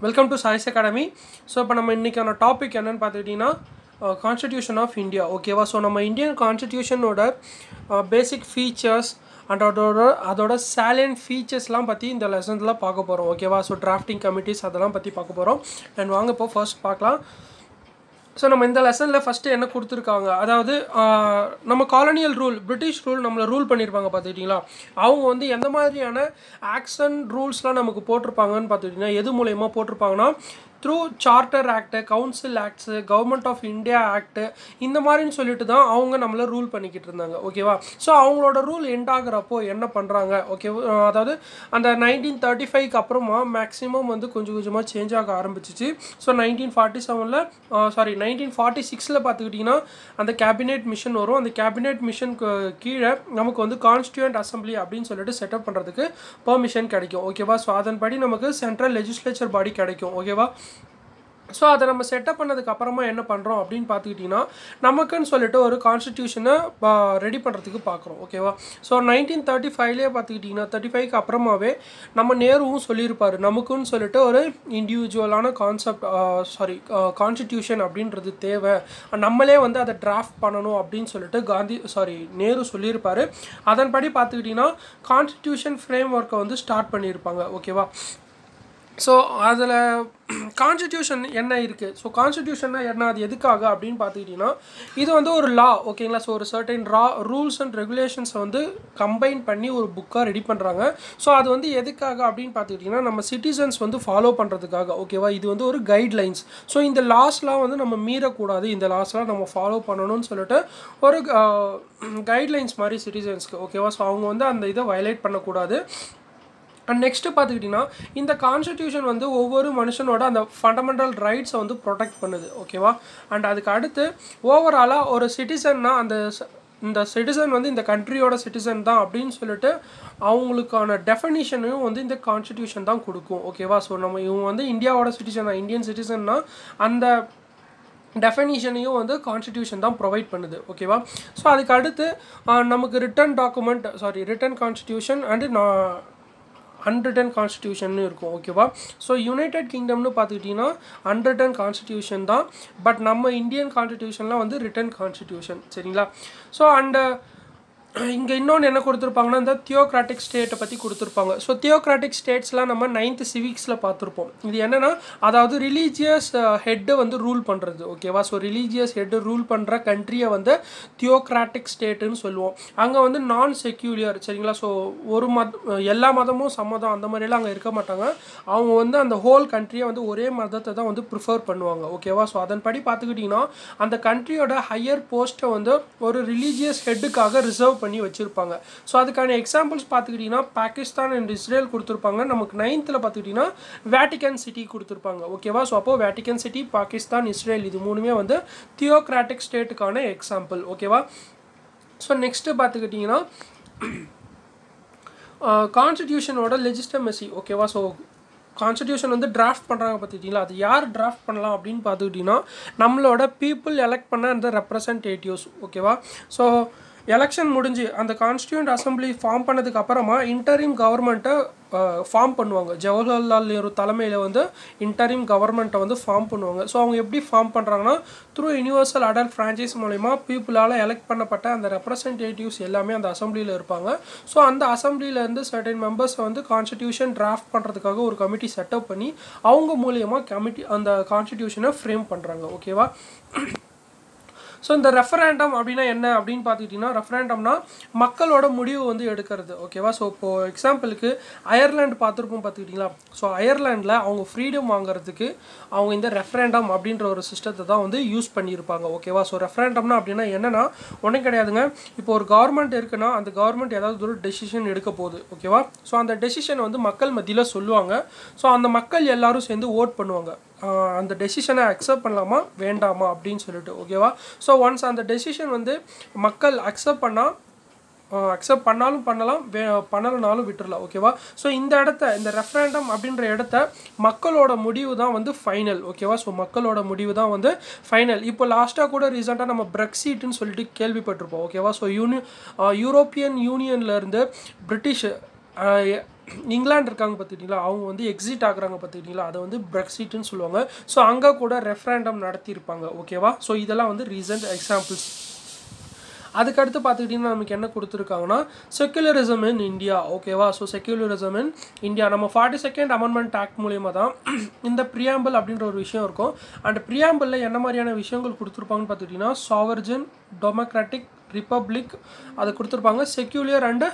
Welcome to choice academy. So இப்போ நம்ம இன்றைக்கான டாபிக் என்னென்னு பார்த்துக்கிட்டிங்கன்னா கான்ஸ்டிடியூஷன் ஆஃப் இந்தியா. ஓகேவா? ஸோ நம்ம இந்தியன் கான்ஸ்டிடியூஷனோட பேசிக் ஃபீச்சர்ஸ் அண்ட் அதோட சேலியன்ட் ஃபீச்சர்ஸ்லாம் பற்றி இந்த லெசன்ஸில் பார்க்க போகிறோம். ஓகேவா? ஸோ டிராஃப்டிங் கமிட்டிஸ் அதெல்லாம் பற்றி பார்க்க போகிறோம். அண்ட் வாங்க இப்போ ஃபர்ஸ்ட் பார்க்கலாம். ஸோ நம்ம இந்த லெசனில் ஃபஸ்ட்டு என்ன கொடுத்துருக்காங்க, அதாவது நம்ம காலனியல் ரூல், பிரிட்டிஷ் ரூல் நம்மளை ரூல் பண்ணியிருப்பாங்க பார்த்துக்கிட்டிங்களா. அவங்க வந்து எந்த மாதிரியான ஆக்ட்ஸ் அண்ட் ரூல்ஸ்லாம் நமக்கு போட்டிருப்பாங்கன்னு பார்த்துக்கிட்டிங்கன்னா எது மூலயமா போட்டிருப்பாங்கன்னா through charter act, council acts, government of India act, இந்த மாதிரின்னு சொல்லிட்டு தான் அவங்க நம்மளை ரூல் பண்ணிக்கிட்டு இருந்தாங்க. ஓகேவா? ஸோ அவங்களோட ரூல் எண்ட் ஆகிறப்போ என்ன பண்ணுறாங்க, ஓகே, அதாவது அந்த 1935க்கு அப்புறமா மேக்ஸிமம் வந்து கொஞ்சம் கொஞ்சமாக சேஞ்ச் ஆக ஆரம்பிச்சிச்சு. ஸோ 1946 பார்த்துக்கிட்டிங்கன்னா அந்த கேபினெட் மிஷன் வரும். அந்த கேபினெட் மிஷனுக்கு கீழே நமக்கு வந்து கான்ஸ்டியூண்ட் அசம்பிளி அப்படின்னு சொல்லிட்டு செட்டப் பண்ணுறதுக்கு பெர்மிஷன் கிடைக்கும். ஓகேவா? ஸோ அதன்படி நமக்கு சென்ட்ரல் லெஜிஸ்லேச்சர் பாடி கிடைக்கும். ஓகேவா? ஸோ அதை நம்ம செட்டப் பண்ணதுக்கு அப்புறமா என்ன பண்ணுறோம் அப்படின்னு பார்த்துக்கிட்டிங்கன்னா நமக்குன்னு சொல்லிட்டு ஒரு கான்ஸ்டிடியூஷனை ரெடி பண்ணுறதுக்கு பார்க்குறோம். ஓகேவா? ஸோ 1935லேயே பார்த்துக்கிட்டிங்கன்னா 35க்கு அப்புறமாவே நம்ம நேருவும் சொல்லியிருப்பார், நமக்குன்னு சொல்லிட்டு ஒரு இண்டிவிஜுவலான கான்ஸ்டிடியூஷன் அப்படின்றது தேவை, நம்மளே வந்து அதை டிராஃப்ட் பண்ணணும் அப்படின்னு சொல்லிட்டு நேரு சொல்லியிருப்பார். அதன்படி பார்த்துக்கிட்டிங்கன்னா கான்ஸ்டிடியூஷன் ஃப்ரேம் ஒர்க்கை வந்து ஸ்டார்ட் பண்ணியிருப்பாங்க. ஓகேவா? ஸோ அதில் கான்ஸ்டிடியூஷன் என்ன இருக்குது, ஸோ கான்ஸ்டிடியூஷன்னா என்ன, அது எதுக்காக அப்படின்னு பார்த்துக்கிட்டிங்கன்னா இது வந்து ஒரு லா. ஓகேங்களா? ஸோ ஒரு சர்டைன் ரூல்ஸ் அண்ட் ரெகுலேஷன்ஸை வந்து கம்பைன் பண்ணி ஒரு புக்காக ரெடி பண்ணுறாங்க. ஸோ அது வந்து எதுக்காக அப்படின்னு பார்த்துக்கிட்டிங்கன்னா நம்ம சிட்டிசன்ஸ் வந்து ஃபாலோ பண்ணுறதுக்காக. ஓகேவா? இது வந்து ஒரு கைட்லைன்ஸ். ஸோ இந்த லாஸ்லாம் வந்து நம்ம மீறக்கூடாது, இந்த லாஸ்லாம் நம்ம ஃபாலோ பண்ணணும்னு சொல்லிட்டு ஒரு கைட்லைன்ஸ் மாதிரி சிட்டிசன்ஸ்க்கு. ஓகேவா? ஸோ அவங்க வந்து அந்த இதை வயலேட் பண்ணக்கூடாது. அண்ட் நெக்ஸ்ட்டு பார்த்துக்கிட்டிங்கன்னா இந்த கான்ஸ்டிடியூஷன் வந்து ஒவ்வொரு மனுஷனோட அந்த ஃபண்டமெண்டல் ரைட்ஸை வந்து ப்ரொடெக்ட் பண்ணுது. ஓகேவா? அண்ட் அதுக்கு அடுத்து ஓவராலாக ஒரு சிட்டிசன்னா இந்த சிட்டிசன் வந்து இந்த கண்ட்ரியோட சிட்டிசன் தான் அப்படின்னு சொல்லிட்டு அவங்களுக்கான டெஃபினிஷனையும் வந்து இந்த கான்ஸ்டிடியூஷன் தான் கொடுக்கும். ஓகேவா? ஸோ இவங்க வந்து இந்தியாவோட சிட்டிசன் தான், இந்தியன் சிட்டிசன்னா அந்த டெஃபினிஷனையும் வந்து கான்ஸ்டிடியூஷன் தான் ப்ரொவைட் பண்ணுது. ஓகேவா? ஸோ அதுக்கு அடுத்து நமக்கு written constitution and unwritten constitution இருக்கும். ஓகேவா? ஸோ யுனைடெட் கிங்டம்னு பார்த்துக்கிட்டிங்கன்னா அன்ரிட்டன் கான்ஸ்டிடியூஷன் தான், பட் நம்ம இந்தியன் கான்ஸ்டிடியூஷன்லாம் வந்து ரிட்டன் கான்ஸ்டிடியூஷன். சரிங்களா? ஸோ அண்டு இங்கே இன்னொன்று என்ன கொடுத்துருப்பாங்கன்னா இந்த தியோக்ராட்டிக் ஸ்டேட்டை பற்றி கொடுத்துருப்பாங்க. ஸோ தியோக்ராட்டிக் ஸ்டேட்ஸ்லாம் நம்ம 9th சிவிக்ஸில் பார்த்துருப்போம். இது என்னென்னா அதாவது ரிலீஜியஸ் ஹெட்டை வந்து ரூல் பண்ணுறது. ஓகேவா? ஸோ ரிலீஜியஸ் ஹெட்டு ரூல் பண்ணுற கண்ட்ரியை வந்து தியோக்ராட்டிக் ஸ்டேட்டுன்னு சொல்லுவோம். அங்கே வந்து நான் செக்யூலியர். சரிங்களா? ஸோ எல்லா மதமும் சம்மதம் அந்த மாதிரிலாம் அங்கே இருக்க மாட்டாங்க. அவங்க வந்து அந்த ஹோல் கண்ட்ரியை வந்து ஒரே மதத்தை தான் வந்து ப்ரிஃபர் பண்ணுவாங்க. ஓகேவா? ஸோ அதன்படி பார்த்துக்கிட்டிங்கன்னா அந்த கண்ட்ரியோட ஹையர் போஸ்ட்டை வந்து ஒரு ரிலீஜியஸ் ஹெட்டுக்காக ரிசர்வ் பண்ணி வச்சிருப்பாங்க. ஸோ அதுக்கான எக்ஸாம்பிள்ஸ் பார்த்துக்கிட்டிங்கன்னா பாகிஸ்தான் அண்ட் இஸ்ரேல் கொடுத்துருப்பாங்க. நமக்கு 9th பார்த்துக்கிட்டிங்கன்னா வேட்டிகன் சிட்டி கொடுத்துருப்பாங்க. ஓகேவா? ஸோ அப்போது வேட்டிகன் சிட்டி, பாகிஸ்தான், இஸ்ரேல் இது மூணுமே வந்து தியோக்ராட்டிக் ஸ்டேட்டுக்கான எக்ஸாம்பிள். ஓகேவா? ஸோ நெக்ஸ்ட்டு பார்த்துக்கிட்டிங்கன்னா கான்ஸ்டிடியூஷனோட லெஜிஸ்டமசி. ஓகேவா? ஸோ கான்ஸ்டிடியூஷன் வந்து டிராஃப்ட் பண்ணுறாங்க பார்த்துக்கிட்டிங்களா, அது யார் டிராஃப்ட் பண்ணலாம் அப்படின்னு பார்த்துக்கிட்டிங்கன்னா நம்மளோட பீப்புள் எலெக்ட் பண்ண அந்த ரெப்ரசன்டேட்டிவ்ஸ். ஓகேவா? ஸோ எலெக்ஷன் முடிஞ்சு அந்த கான்ஸ்டியூண்ட் அசம்பிளி ஃபார்ம் பண்ணதுக்கு அப்புறமா இன்டரிம் கவர்மெண்ட்டை ஃபார்ம் பண்ணுவாங்க. ஜவஹர்லால் நேரு தலைமையில் வந்து இன்டரிம் கவர்மெண்ட்டை வந்து ஃபார்ம் பண்ணுவாங்க. ஸோ அவங்க எப்படி ஃபார்ம் பண்ணுறாங்கன்னா த்ரூ யூனிவர்சல் அடல்ட் ஃப்ரான்ச்சைஸ் மூலமா பீப்புளால் எலெக்ட் பண்ணப்பட்ட அந்த ரெப்ரசன்டேட்டிவ்ஸ் எல்லாமே அந்த அசம்பிளியில் இருப்பாங்க. ஸோ அந்த அசம்பிளியிலேருந்து சர்டன் மெம்பர்ஸை வந்து கான்ஸ்டிடியூஷன் டிராஃப்ட் பண்ணுறதுக்காக ஒரு கமிட்டி செட்டப் பண்ணி அவங்க மூலியமாக அந்த கான்ஸ்டிடியூஷனை ஃப்ரேம் பண்ணுறாங்க. ஓகேவா? ஸோ இந்த ரெஃபரண்டம் அப்படின்னா என்ன அப்படின்னு பார்த்துக்கிட்டிங்கன்னா ரெஃபரண்டம்னா மக்களோட முடிவு வந்து எடுக்கிறது. ஓகேவா? ஸோ இப்போது எக்ஸாம்பிளுக்கு அயர்லாண்டு பார்த்துருப்போம் பார்த்துக்கிட்டிங்களா. ஸோ அயர்லாண்டில் அவங்க ஃப்ரீடம் வாங்குறதுக்கு அவங்க இந்த ரெஃபரண்டம் அப்படின்ற ஒரு சிஸ்டத்தை தான் வந்து யூஸ் பண்ணியிருப்பாங்க. ஓகேவா? ஸோ ரெஃபரண்டம்னா அப்படின்னா என்னென்னா ஒன்றும் கிடையாதுங்க. இப்போ ஒரு கவர்மெண்ட் இருக்குன்னா அந்த கவர்மெண்ட் ஏதாவது ஒரு டெசிஷன் எடுக்க போகுது. ஓகேவா? ஸோ அந்த டெசிஷனை வந்து மக்கள் மத்தியில் சொல்லுவாங்க. ஸோ அந்த மக்கள் எல்லாரும் சேர்ந்து ஓட் பண்ணுவாங்க, அந்த டெசிஷனை அக்செப்ட் பண்ணலாமா வேண்டாமா அப்படின்னு சொல்லிட்டு. ஓகேவா? ஸோ ஒன்ஸ் அந்த டெசிஷன் வந்து மக்கள் அக்செப்ட் பண்ணாலும் பண்ணலாம், பண்ணலனாலும் விட்டுறலாம். ஓகேவா? ஸோ இந்த ரெஃபரண்டம் அப்படின்ற இடத்த மக்களோட முடிவு தான் வந்து ஃபைனல். ஓகேவா? ஸோ மக்களோட முடிவு தான் வந்து ஃபைனல். இப்போ லாஸ்ட்டாக கூட ரீசெண்டாக நம்ம பிரெக்சிட்னு சொல்லிட்டு கேள்விப்பட்டிருப்போம். ஓகேவா? ஸோ யூரோப்பியன் யூனியன்லேருந்து பிரிட்டிஷ் இங்கிலாந்து இருக்காங்க பார்த்துக்கிட்டிங்களா, அவங்க வந்து எக்ஸிட் ஆகுறாங்க பார்த்துக்கிட்டிங்களா, அதை வந்து பிரெக்சிட்னு சொல்லுவாங்க. ஸோ அங்கே கூட ரெஃபரண்டம் நடத்தியிருப்பாங்க. ஓகேவா. ஸோ இதெல்லாம் வந்து ரீசன்ட் எக்ஸாம்பிள்ஸ். அதுக்கடுத்து பார்த்துக்கிட்டிங்கன்னா நமக்கு என்ன கொடுத்துருக்காங்கன்னா செக்யுலரிசம் இன் இந்தியா. ஓகேவா. ஸோ செக்யுலரிசம் இன் இந்தியா நம்ம 42nd அமெண்ட்மெண்ட் ஆக்ட் மூலியமாக தான் இந்த ப்ரியாம்பிள் அப்படின்ற ஒரு விஷயம் இருக்கும். அண்ட் ப்ரியாம்பிளில் என்ன மாதிரியான விஷயங்கள் கொடுத்துருப்பாங்கன்னு பார்த்துக்கிட்டிங்கன்னா சாவர்ஜன், டெமோக்ராட்டிக், ரிப்பப்ளிக் அது கொடுத்துருப்பாங்க. செக்யூலர் அண்டு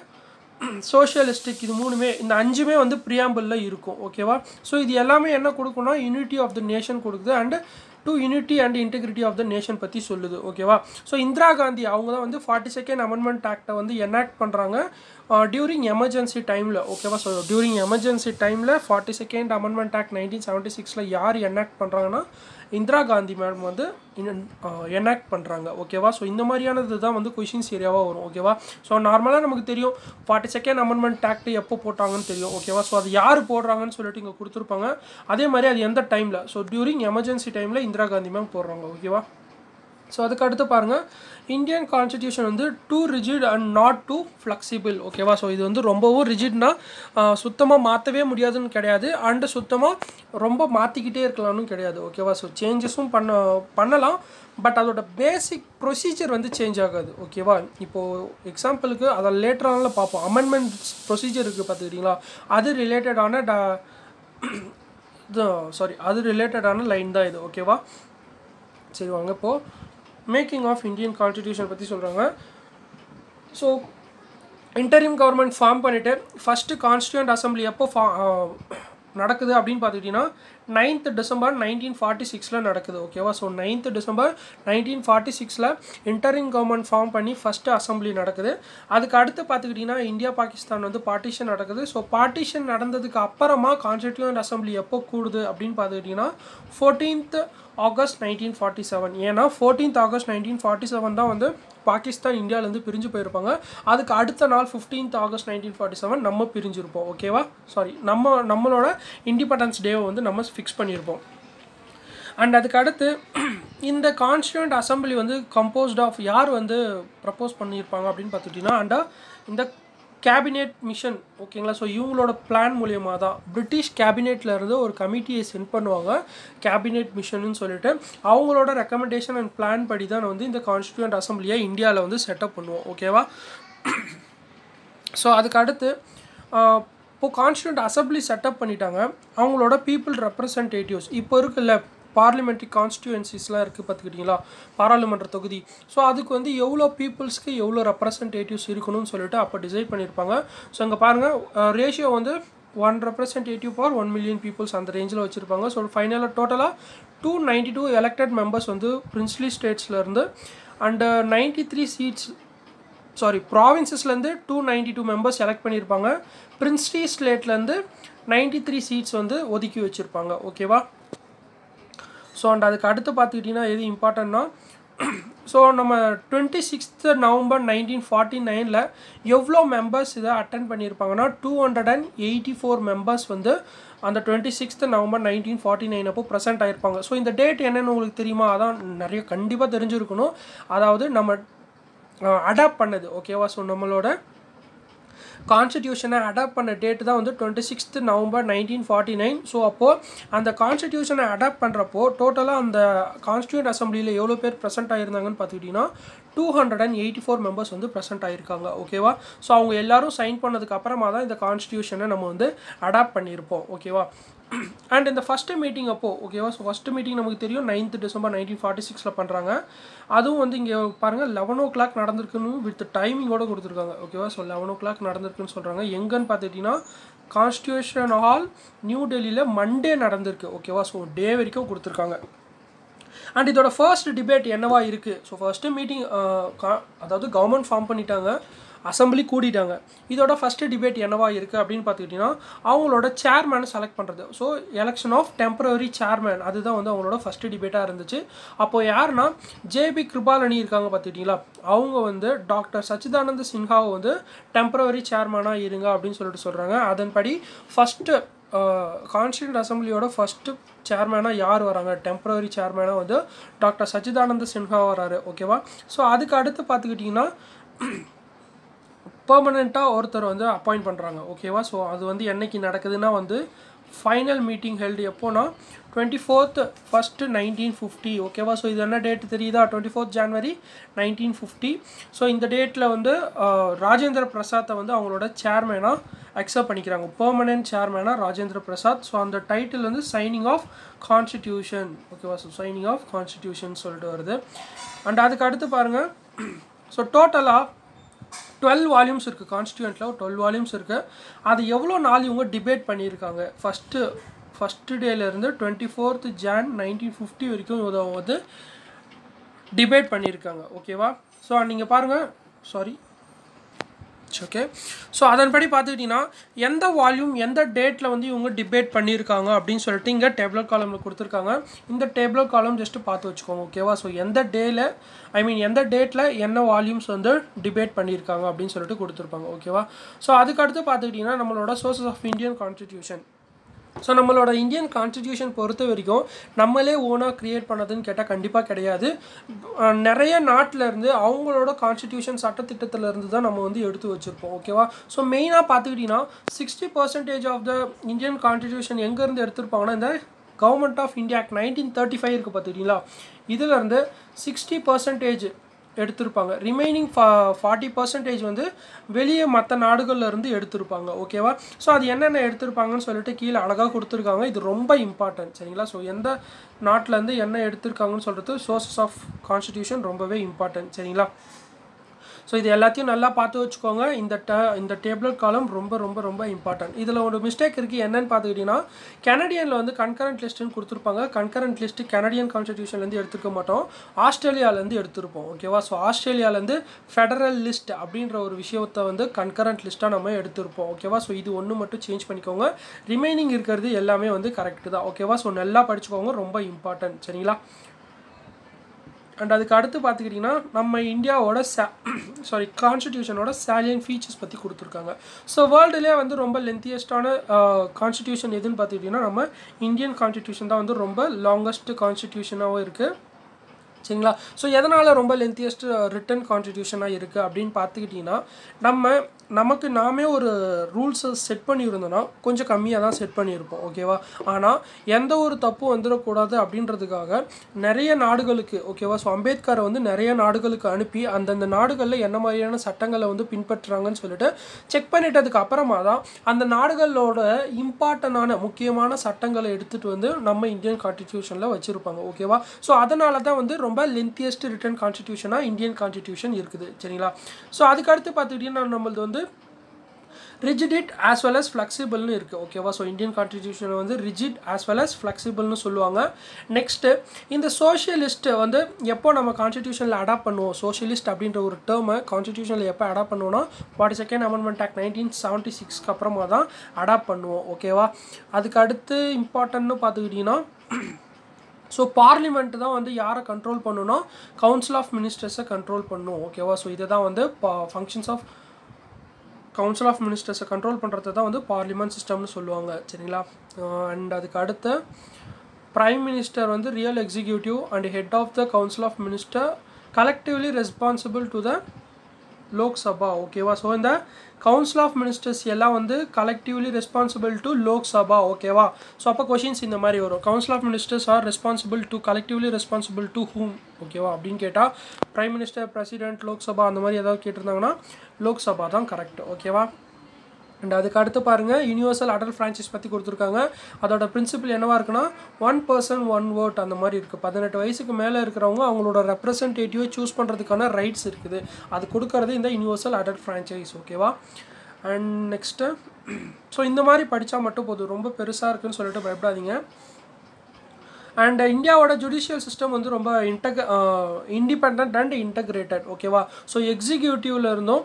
சோஷியலிஸ்டிக், இது மூணுமே, இந்த 5மே வந்து ப்ரியாம்பிளில் இருக்கும். ஓகேவா. ஸோ இது எல்லாமே என்ன கொடுக்குன்னா யூனிட்டி ஆஃப் த நேஷன் கொடுக்குது and to unity and integrity of the nation பற்றி சொல்லுது. ஓகேவா. ஸோ இந்திரா காந்தி அவங்க தான் வந்து 42nd அமெண்ட்மெண்ட் ஆக்டை வந்து எனாக்ட் பண்ணுறாங்க டியூரிங் எமர்ஜென்சி டைமில். ஓகேவா. ஸோ டியூரிங் எமர்ஜென்சி டைமில் 42nd அமெண்ட்மெண்ட் ஆக்ட் 1976 யார் எனாக்ட் பண்ணுறாங்கன்னா இந்திரா காந்தி மேடம் வந்து எனாக்ட் பண்ணுறாங்க. ஓகேவா. ஸோ இந்த மாதிரியானது தான் வந்து கொஷின்ஸ் ஏரியாவாக வரும். ஓகேவா. ஸோ நார்மலாக நமக்கு தெரியும் 42nd அமெண்ட்மெண்ட் ஆக்ட் எப்போ போட்டாங்கன்னு தெரியும். ஓகேவா. ஸோ அது யார் போடுறாங்கன்னு சொல்லிட்டு இங்கே கொடுத்துருப்பாங்க. அதே மாதிரி அது எந்த டைமில், ஸோ டியூரிங் எமர்ஜென்சி டைமில் இந்திரா காந்தி மேம் போடுறாங்க. ஓகேவா. ஸோ அதுக்கு அடுத்து பாருங்கள் இந்தியன் கான்ஸ்டிடியூஷன் வந்து too rigid and not too flexible. ஓகேவா. ஸோ இது வந்து ரொம்பவும் ரிஜிட்னா சுத்தமாக மாற்றவே முடியாதுன்னு கிடையாது, அண்டு சுத்தமாக ரொம்ப மாற்றிக்கிட்டே இருக்கலாம்னு கிடையாது. ஓகேவா. ஸோ சேஞ்சஸும் பண்ணலாம், பட் அதோட பேசிக் ப்ரொசீஜர் வந்து சேஞ்ச் ஆகாது. ஓகேவா. இப்போது எக்ஸாம்பிளுக்கு அதை லேட்டரான பார்ப்போம். அமெண்ட்மெண்ட்ஸ் ப்ரொசீஜர் இருக்குது பார்த்துக்கிட்டிங்களா, அது ரிலேட்டடான அது ரிலேட்டடான லைன் தான் இது. ஓகேவா. சரி வாங்க இப்போது மேக்கிங் ஆஃப் இந்தியன் கான்ஸ்டிடியூஷன் பற்றி சொல்கிறாங்க. ஸோ இன்டரிம் கவர்மெண்ட் ஃபார்ம் பண்ணிவிட்டு ஃபஸ்ட்டு கான்ஸ்டியூண்ட் அசம்பிளி எப்போ நடக்குது அப்படின்னு பார்த்துக்கிட்டிங்கன்னா 9th December 1946 நடக்குது. ஓகேவா. So 9th December 1946 interim government form பண்ணி ஃபஸ்ட்டு அசம்பிளி நடக்குது. அதுக்கு அடுத்து பார்த்துக்கிட்டிங்கன்னா இந்தியா பாகிஸ்தான் வந்து பார்ட்டிஷன் நடக்குது. ஸோ பார்ட்டிஷன் நடந்ததுக்கு அப்புறமா கான்ஸ்டிடியூண்ட் அசம்பிளி எப்போ கூடுது அப்படின்னு பார்த்துக்கிட்டிங்கன்னா 14th August 1947. ஏன்னா 14th August 1947 தான் வந்து பாகிஸ்தான் இந்தியாவிலேருந்து பிரிஞ்சு போயிருப்பாங்க. அதுக்கு அடுத்த நாள் 15th August 1947 நம்ம பிரிஞ்சிருப்போம். ஓகேவா. சாரி, நம்மளோட இண்டிபெண்டன்ஸ் டேவை வந்து நம்ம ஃபிக்ஸ் பண்ணியிருப்போம். அண்ட் அதுக்கு அடுத்து இந்த கான்ஸ்டியூண்ட் அசம்பிளி வந்து கம்போஸ்ட் ஆஃப் யார் வந்து ப்ரப்போஸ் பண்ணியிருப்பாங்க அப்படின்னு பார்த்துட்டிங்கன்னா இந்த கேபினெட் மிஷன். ஓகேங்களா. ஸோ இவங்களோட பிளான் மூலியமாக தான் பிரிட்டிஷ் கேபினெட்லேருந்து ஒரு கமிட்டியை சென்ட் பண்ணுவாங்க, கேபினெட் மிஷன்னு சொல்லிட்டு. அவங்களோட ரெக்கமெண்டேஷன் அண்ட் பிளான் படி தான் வந்து இந்த கான்ஸ்டியூண்ட் அசம்பிளியை இந்தியாவில் வந்து செட்டப் பண்ணுவோம். ஓகேவா. ஸோ அதுக்கு அடுத்து இப்போது கான்ஸ்டியூண்ட் அசம்பிளி செட்டப் பண்ணிட்டாங்க. அவங்களோட பீப்புள் ரெப்ரசன்டேட்டிவ்ஸ் இப்போ இருக்குல்ல பார்லிமெண்ட்ரி கான்ஸ்டியூன்சிஸ்லாம் இருக்குது பார்த்துக்கிட்டிங்களா, பாராளுமன்ற தொகுதி. ஸோ அதுக்கு வந்து எவ்வளோ பீப்புள்ஸ்க்கு எவ்வளோ ரெப்ரசன்டேட்டிவ்ஸ் இருக்கணும்னு சொல்லிட்டு அப்போ டிசைட் பண்ணியிருப்பாங்க. ஸோ இங்கே பாருங்கள் ரேஷியோ வந்து 1 representative for 1 million பீப்புள்ஸ் அந்த ரேஞ்சில் வச்சுருப்பாங்க. ஸோ ஃபைனலாக டோட்டலாக 292 எலெக்டட் மெம்பர்ஸ் வந்து பிரின்ஸ்லி ஸ்டேட்ஸ்லேருந்து அண்டு 93 சீட்ஸ் ப்ராவின்சஸ்லேருந்து 292 மெம்பர்ஸ் எலெக்ட் பண்ணியிருப்பாங்க. பிரின்ஸ்லி ஸ்டேட்லேருந்து 93 சீட்ஸ் வந்து ஒதுக்கி வச்சுருப்பாங்க. ஓகேவா. ஸோ அண்ட் அதுக்கு அடுத்து பார்த்துக்கிட்டிங்கன்னா எது இம்பார்ட்டன்னா, ஸோ நம்ம 26th November 1949 எவ்வளோ மெம்பர்ஸ் இதை அட்டன் பண்ணியிருப்பாங்கன்னா 284 மெம்பர்ஸ் வந்து அந்த 26th November 1949 அப்போ ப்ரெசென்ட் ஆகிருப்பாங்க. ஸோ இந்த டேட் என்னென்னு உங்களுக்கு தெரியுமா? அதான் நிறைய கண்டிப்பாக தெரிஞ்சிருக்கணும். அதாவது நம்ம அடாப்ட் பண்ணது. ஓகேவா. ஸோ நம்மளோட கான்ஸ்டிடியூஷனை அடாப்ட் பண்ண டேட்டு தான் வந்து 26th November 1949. ஸோ அப்போது அந்த கான்ஸ்டிடியூஷனை அடாப்ட் பண்ணுறப்போ டோட்டலாக அந்த கான்ஸ்டியூண்ட் அசம்பிளியில் எவ்வளோ பேர் ப்ரெசென்ட் ஆகியிருந்தாங்கன்னு பார்த்துக்கிட்டிங்கன்னா 284 மெம்பர்ஸ் வந்து ப்ரெசென்ட் ஆகியிருக்காங்க. ஓகேவா. ஸோ அவங்க எல்லோரும் சைன் பண்ணதுக்கு அப்புறமா தான் இந்த கான்ஸ்டியூஷனை நம்ம வந்து அடாப்ட் பண்ணியிருப்போம். ஓகேவா. அண்ட் இந்த ஃபஸ்ட்டு மீட்டிங் அப்போது ஓகேவா. ஸோ ஃபஸ்ட்டு மீட்டிங் நமக்கு தெரியும் 9th December 1946 பண்ணுறாங்க. அதுவும் வந்து இங்கே பாருங்கள் 11 o'clock நடந்திருக்குன்னு வித் டைமிங்கோடு கொடுத்துருக்காங்க. ஓகேவா. ஸோ 11 o'clock நடந்திருக்குன்னு சொல்கிறாங்க. எங்கன்னு பார்த்துக்கிட்டிங்கன்னா கான்ஸ்டியூஷன் ஹால் நியூ டெல்லியில் மண்டே நடந்திருக்கு. ஓகேவா. ஸோ டே வரைக்கும் கொடுத்துருக்காங்க. அண்ட் இதோட ஃபர்ஸ்ட் டிபேட் என்னவா இருக்குது? ஸோ ஃபஸ்ட்டு மீட்டிங் அதாவது கவர்மெண்ட் ஃபார்ம் பண்ணிட்டாங்க, அசம்பிளி கூட்டிட்டாங்க. இதோட ஃபஸ்ட்டு டிபேட் என்னவா இருக்குது அப்படின்னு பார்த்துக்கிட்டிங்கன்னா அவங்களோட சேர்மேனை செலக்ட் பண்ணுறது. So election of temporary chairman அதுதான் வந்து அவங்களோட ஃபஸ்ட்டு டிபேட்டாக இருந்துச்சு. அப்போது யாருன்னா ஜேபி கிருபாலனி இருக்காங்க பார்த்துக்கிட்டிங்களா, அவங்க வந்து டாக்டர் சச்சிதானந்த சின்ஹாவை வந்து டெம்பரரி சேர்மேனாக இருங்க அப்படின்னு சொல்கிறாங்க. அதன்படி ஃபஸ்ட்டு கான்ஸ்டியூண்ட் அசம்பிளியோட ஃபஸ்ட்டு சேர்மேனாக யார் வராங்க, டெம்பரரி சேர்மேனாக வந்து டாக்டர் சச்சிதானந்த சின்ஹா வராரு. ஓகேவா. ஸோ அதுக்கு அடுத்து பார்த்துக்கிட்டிங்கன்னா பெர்மனெண்ட்டாக ஒருத்தர் வந்து அப்பாயிண்ட் பண்ணுறாங்க ஓகேவா. ஸோ அது வந்து என்னைக்கு நடக்குதுன்னா வந்து ஃபைனல் மீட்டிங் ஹெல்டு எப்போனா 24th 1st 1950 ஓகேவா. ஸோ இது என்ன டேட் தெரியுதா, 24th January 1950. ஸோ இந்த டேட்டில் வந்து ராஜேந்திர பிரசாத்தை வந்து அவங்களோட சேர்மேனாக அக்செப்ட் பண்ணிக்கிறாங்க, பெர்மனெண்ட் சேர்மேனாக ராஜேந்திர பிரசாத். ஸோ அந்த டைட்டில் வந்து சைனிங் ஆஃப் கான்ஸ்டிடியூஷன் ஓகேவா. ஸோ சைனிங் ஆஃப் கான்ஸ்டிடியூஷன் சொல்லிட்டு வருது. அண்ட் அதுக்கு அடுத்து பாருங்கள், ஸோ டோட்டலாக 12 வால்யூம்ஸ் இருக்குது கான்ஸ்டியூண்ட்டில், 12 வால்யூம்ஸ் இருக்குது. அது எவ்வளோ நாள் இவங்க டிபேட் பண்ணியிருக்காங்க ஃபஸ்ட்டு டேலேருந்து 24th Jan 1950 வரைக்கும் இதை வந்து டிபேட் பண்ணியிருக்காங்க ஓகேவா. ஸோ நீங்கள் பாருங்கள், சாரி ஓகே. ஸோ அதன்படி பார்த்துக்கிட்டிங்கன்னா எந்த வால்யூம் எந்த டேட்டில் வந்து இவங்க டிபேட் பண்ணியிருக்காங்க அப்படின்னு சொல்லிட்டு இங்கே டேபிள் காலமில் கொடுத்துருக்காங்க. இந்த டேபிள் காலம் ஜஸ்ட்டு பார்த்து வச்சுக்கோங்க ஓகேவா. ஸோ எந்த டேயில் எந்த டேட்டில் என்ன வால்யூம்ஸ் வந்து டிபேட் பண்ணியிருக்காங்க அப்படின்னு சொல்லிட்டு கொடுத்துருப்பாங்க ஓகேவா. ஸோ அதுக்கடுத்து பார்த்துக்கிட்டிங்கன்னா நம்மளோட sources of Indian constitution. So நம்மளோட இந்தியன் கான்ஸ்டிடியூஷன் பொறுத்த வரைக்கும் நம்மளே ஓனாக க்ரியேட் பண்ணதுன்னு கேட்டால் கண்டிப்பாக கிடையாது. நிறைய நாட்டிலேருந்து அவங்களோட கான்ஸ்டிடியூஷன் சட்டத்திட்டத்திலேருந்து தான் நம்ம வந்து எடுத்து வச்சுருப்போம் ஓகேவா. ஸோ மெயினாக பார்த்துக்கிட்டிங்கன்னா 60% ஆஃப் த இந்தியன் கான்ஸ்டிடியூஷன் எங்கேருந்து எடுத்திருப்பாங்கன்னா இந்த கவர்மெண்ட் ஆஃப் இந்தியா ஆக்ட் 1935 இருக்குது பார்த்துக்கிட்டிங்களா, இதிலேருந்து 60% எடுத்திருப்பாங்க. ரிமைனிங் 40% வந்து வெளியே மற்ற நாடுகள்லேருந்து எடுத்திருப்பாங்க ஓகேவா. ஸோ அது என்னென்ன எடுத்திருப்பாங்கன்னு சொல்லிட்டு கீழே அழகாக கொடுத்துருக்காங்க. இது ரொம்ப இம்பார்ட்டன்ட் சரிங்களா. ஸோ எந்த நாட்டிலேருந்து என்ன எடுத்திருக்காங்கன்னு சொல்கிறது சோர்சஸ் ஆஃப் கான்ஸ்டிடியூஷன் ரொம்பவே இம்பார்ட்டன்ட் சரிங்களா. ஸோ இது எல்லாத்தையும் நல்லா பார்த்து வச்சுக்கோங்க. இந்த டேபிள் காலம் ரொம்ப ரொம்ப ரொம்ப இம்பார்ட்டன்ட். இதில் ஒரு மிஸ்டேக் இருக்குது, என்னென்னு பார்த்துக்கிட்டிங்கன்னா கனடியனில் வந்து கன்கரண்ட் லிஸ்ட்டுன்னு கொடுத்துருப்பாங்க. கன்கரண்ட் லிஸ்ட்டு கனடியன் கான்ஸ்டிடியூஷன்லேருந்து எடுத்துக்க மாட்டோம், ஆஸ்திரேலியாவிலேருந்து எடுத்திருப்போம் ஓகேவா. ஸோ ஆஸ்திரேலியாவிலேருந்து ஃபெடரல் லிஸ்ட் அப்படின்ற ஒரு விஷயத்தை வந்து கன்கரண்ட் லிஸ்ட்டாக நம்ம எடுத்திருப்போம் ஓகேவா. ஸோ இது ஒன்று மட்டும் சேஞ்ச் பண்ணிக்கோங்க, ரிமைனிங் இருக்கிறது எல்லாமே வந்து கரெக்டு தான் ஓகேவா. ஸோ நல்லா படிச்சுக்கோங்க, ரொம்ப இம்பார்ட்டன்ட் சரிங்களா. அண்ட் அதுக்கு அடுத்து பார்த்துக்கிட்டிங்கன்னா நம்ம இந்தியாவோட கான்ஸ்டிடியூஷனோட சாலியன் ஃபீச்சர்ஸ் பற்றி கொடுத்துருக்காங்க. ஸோ வேர்ல்டுலேயே வந்து ரொம்ப லென்த்தியஸ்டான கான்ஸ்டிடியூஷன் எதுன்னு பார்த்துக்கிட்டிங்கன்னா நம்ம இந்தியன் கான்ஸ்டிடியூஷன் தான் வந்து ரொம்ப லாங்கஸ்ட் கான்ஸ்டிடியூஷனாகவும் இருக்குது சரிங்களா. ஸோ எதனால் ரொம்ப லென்த்தியஸ்ட் ரிட்டன் கான்ஸ்டிடியூஷனாக இருக்குது அப்படின்னு பார்த்துக்கிட்டிங்கன்னா நமக்கு நாமே ஒரு ரூல்ஸை செட் பண்ணியிருந்தோன்னா கொஞ்சம் கம்மியாக தான் செட் பண்ணியிருப்போம் ஓகேவா. ஆனால் எந்த ஒரு தப்பும் வந்துடக்கூடாது அப்படின்றதுக்காக நிறைய நாடுகளுக்கு ஓகேவா. ஸோ அம்பேத்கரை வந்து நிறைய நாடுகளுக்கு அனுப்பி அந்தந்த நாடுகளில் என்ன மாதிரியான சட்டங்களை வந்து பின்பற்றுறாங்கன்னு சொல்லிட்டு செக் பண்ணிட்டதுக்கு அப்புறமா தான் அந்த நாடுகளோட இம்பார்ட்டண்டான முக்கியமான சட்டங்களை எடுத்துகிட்டு வந்து நம்ம இந்தியன் கான்ஸ்டிடியூஷனில் வச்சுருப்பாங்க ஓகேவா. ஸோ அதனால தான் வந்து ரொம்ப லென்த்தியஸ்ட் ரிட்டன் கான்ஸ்டிடியூஷனாக இந்தியன் கான்ஸ்டிடியூஷன் இருக்குது சரிங்களா. ஸோ அதுக்கடுத்து பார்த்துக்கிட்டிங்கன்னா நம்மளது வந்து ரிஜிட் ஆஸ் வெல் அஸ் ஃப்ளெக்சிபிள்னு இருக்குது ஓகேவா. ஸோ இந்தியன் கான்ஸ்டிடியூஷனை வந்து ரிஜிட் ஆஸ் வெல் அஸ் ஃப்ளெக்சிபிள்னு சொல்லுவாங்க. நெக்ஸ்ட்டு இந்த சோஷியலிஸ்ட்டு வந்து எப்போ நம்ம கான்ஸ்டிடியூஷனில் அடாப்ட் பண்ணுவோம், சோஷியலிஸ்ட் அப்படின்ற ஒரு டேர்மை கான்ஸ்டிடியூஷனில் எப்போ அடாப்ட் பண்ணுவோம்னா 42nd Amendment Act 1976 அப்புறமா தான் அடாப்ட் பண்ணுவோம் ஓகேவா. அதுக்கு அடுத்து இம்பார்ட்டன்ட்னு பார்த்துக்கிட்டிங்கன்னா ஸோ பார்லிமெண்ட் தான் வந்து யாரை கண்ட்ரோல் பண்ணணும்னா கவுன்சில் ஆஃப் மினிஸ்டர்ஸை கண்ட்ரோல் பண்ணும் ஓகேவா. ஸோ இதை தான் வந்து ஃபங்க்ஷன்ஸ் ஆஃப் கவுன்சில் ஆஃப் மினிஸ்டர்ஸை கண்ட்ரோல் பண்ணுறது தான் வந்து பார்லிமெண்ட் சிஸ்டம்னு சொல்லுவாங்க சரிங்களா. அண்ட் அதுக்கு அடுத்து பிரைம் மினிஸ்டர் வந்து real executive and head of the council of minister collectively responsible to the Lok Sabha ஓகேவா. ஸோ இந்த கவுன்சில் ஆஃப் மினிஸ்டர்ஸ் எல்லாம் வந்து கலெக்டிவ்லி ரெஸ்பான்சிபிள் டு லோக்சபா ஓகேவா. ஸோ அப்போ கொஷின்ஸ் இந்த மாதிரி வரும், council of ministers are responsible to collectively responsible to whom ஓகேவா அப்படின்னு கேட்டால் பிரைம் மினிஸ்டர், பிரசிடென்ட், லோக்சபா அந்த மாதிரி ஏதாவது கேட்டிருந்தாங்கன்னா லோக்சபா தான் கரெக்ட் ஓகேவா. அண்ட் அதுக்கு அடுத்து பாருங்கள் யூனிவர்சல் அடல்ட் ஃப்ரான்ச்சைஸ் பற்றி கொடுத்துருக்காங்க. அதோட பிரின்சிபிள் என்னவாக இருக்குன்னா 1 person 1 vote அந்த மாதிரி இருக்குது. 18 வயசுக்கு மேலே இருக்கிறவங்க அவங்களோட ரெப்ரசன்டேட்டிவை சூஸ் பண்ணுறதுக்கான ரைட்ஸ் இருக்குது, அது கொடுக்கறது இந்த யூனிவர்சல் அடல்ட் ஃப்ரான்ச்சைஸ் ஓகேவா. அண்ட் நெக்ஸ்ட்டு ஸோ இந்த மாதிரி படித்தா மட்டும் போதும், ரொம்ப பெருசாக இருக்குதுன்னு சொல்லிட்டு பயப்படாதீங்க. அண்ட் இந்தியாவோட ஜுடிஷியல் சிஸ்டம் வந்து ரொம்ப இண்டிபெண்ட் அண்ட் இன்டகிரேட்டட் ஓகேவா. ஸோ எக்ஸிக்யூட்டிவ்ல இருந்தும்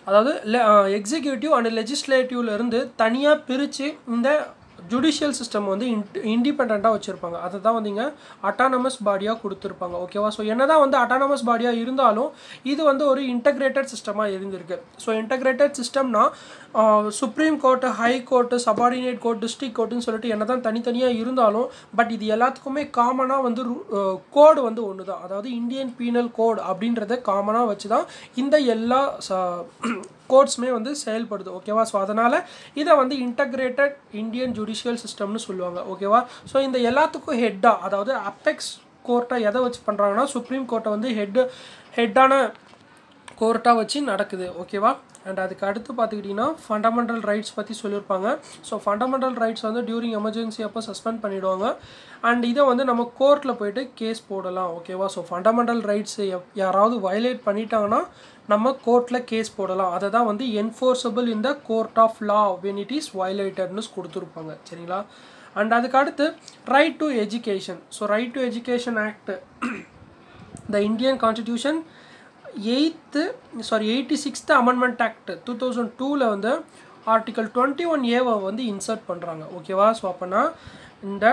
அதாவது எக்ஸிக்யூட்டிவ் அண்ட் லெஜிஸ்லேட்டிவ்லேருந்து தனியாக பிரித்து இந்த ஜுடிஷியல் சிஸ்டம் வந்து இண்டிபெண்ட்டாக வச்சுருப்பாங்க. அதை தான் வந்து இங்கே அட்டானமஸ் பாடியாக கொடுத்துருப்பாங்க. ஓகேவா? ஸோ என்ன தான் வந்து அட்டானமஸ் பாடியாக இருந்தாலும் இது வந்து ஒரு இன்டகிரேட்டட் சிஸ்டமாக இருந்திருக்கு. ஸோ இன்டகிரேட்டட் சிஸ்டம்னா supreme court, high court, subordinate court, district கோர்ட்டுன்னு சொல்லிட்டு என்ன தான் தனித்தனியாக இருந்தாலும் பட் இது எல்லாத்துக்குமே காமனாக வந்து கோடு வந்து ஒன்று தான். அதாவது இந்தியன் பீனல் கோட் அப்படின்றத காமனாக வச்சு தான் இந்த எல்லா கோர்ட்ஸுமே வந்து செயல்படுது. ஓகேவா? ஸோ அதனால் இதை வந்து இன்டகிரேட்டட் இந்தியன் ஜுடிஷியல் சிஸ்டம்னு சொல்லுவாங்க. ஓகேவா? ஸோ இந்த எல்லாத்துக்கும் ஹெட்டாக, அதாவது அபெக்ஸ் கோர்ட்டை எதை வச்சு பண்ணுறாங்கன்னா சுப்ரீம் கோர்ட்டை வந்து ஹெட்டான கோர்ட்டாக வச்சு நடக்குது. ஓகேவா? அண்ட் அதுக்கு அடுத்து பார்த்துக்கிட்டிங்கன்னா ஃபண்டமெண்டல் ரைட்ஸ் பற்றி சொல்லியிருப்பாங்க. ஸோ ஃபண்டமெண்டல் ரைட்ஸ் வந்து டியூரிங் எமர்ஜென்சி அப்போ சஸ்பெண்ட் பண்ணிவிடுவாங்க. அண்ட் இதை வந்து நம்ம கோர்ட்டில் போய்ட்டு கேஸ் போடலாம். ஓகேவா? ஸோ ஃபண்டமெண்டல் ரைட்ஸ் யாராவது வயலேட் பண்ணிட்டாங்கன்னா நம்ம கோர்ட்டில் கேஸ் போடலாம். அதை தான் வந்து enforceable in the court of law when it is வயலேட்டட்னு கொடுத்துருப்பாங்க. சரிங்களா? அண்ட் அதுக்கு அடுத்து right to education. So right to education act, the Indian constitution 86th amendment act 2002 வந்து ஆர்டிகல் 21A வந்து இன்சர்ட் பண்ணுறாங்க. ஓகேவா? ஸோ அப்போனா இந்த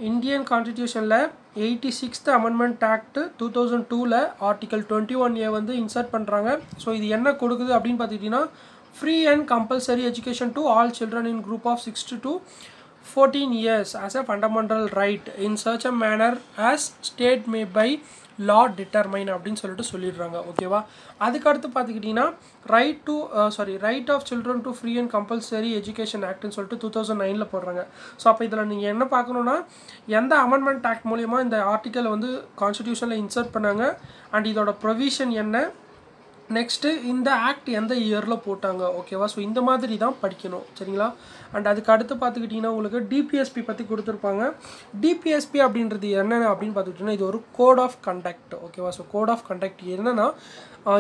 இந்தியன் கான்ஸ்டிடியூஷனில் 86th amendment act 2002 article 21A வந்து இன்சர்ட் பண்ணுறாங்க. ஸோ இது என்ன கொடுக்குது அப்படின்னு பார்த்துக்கிட்டிங்கன்னா free and compulsory education to all children in group of 6 to 14 years as a fundamental right in such a manner as state may by law determine அப்படின்னு சொல்லிட்டு சொல்லிடுறாங்க. ஓகேவா? அதுக்கடுத்து பார்த்துக்கிட்டிங்கன்னா right of children to free and compulsory education ஆக்ட்னு சொல்லிட்டு 2009 போடுறாங்க. So அப்போ இதில் நீங்கள் என்ன பார்க்கணுன்னா எந்த அமெண்ட்மெண்ட் ஆக்ட் மூலிமா இந்த ஆர்டிக்கலை வந்து கான்ஸ்டிடியூஷனில் இன்சர்ட் பண்ணாங்க அண்ட் இதோட ப்ரொவிஷன் என்ன, நெக்ஸ்ட்டு இந்த ஆக்ட் எந்த இயரில் போட்டாங்க. ஓகேவா? ஸோ இந்த மாதிரி தான் படிக்கணும். சரிங்களா? அண்ட் அதுக்கு அடுத்து பார்த்துக்கிட்டிங்கன்னா உங்களுக்கு டிபிஎஸ்பி பற்றி கொடுத்துருப்பாங்க. டிபிஎஸ்பி அப்படின்றது என்னென்ன அப்படின்னு பார்த்துக்கிட்டிங்கன்னா இது ஒரு கோட் ஆஃப் கண்டக்ட். ஓகேவா? ஸோ கோட் ஆஃப் கண்டக்ட் என்னென்னா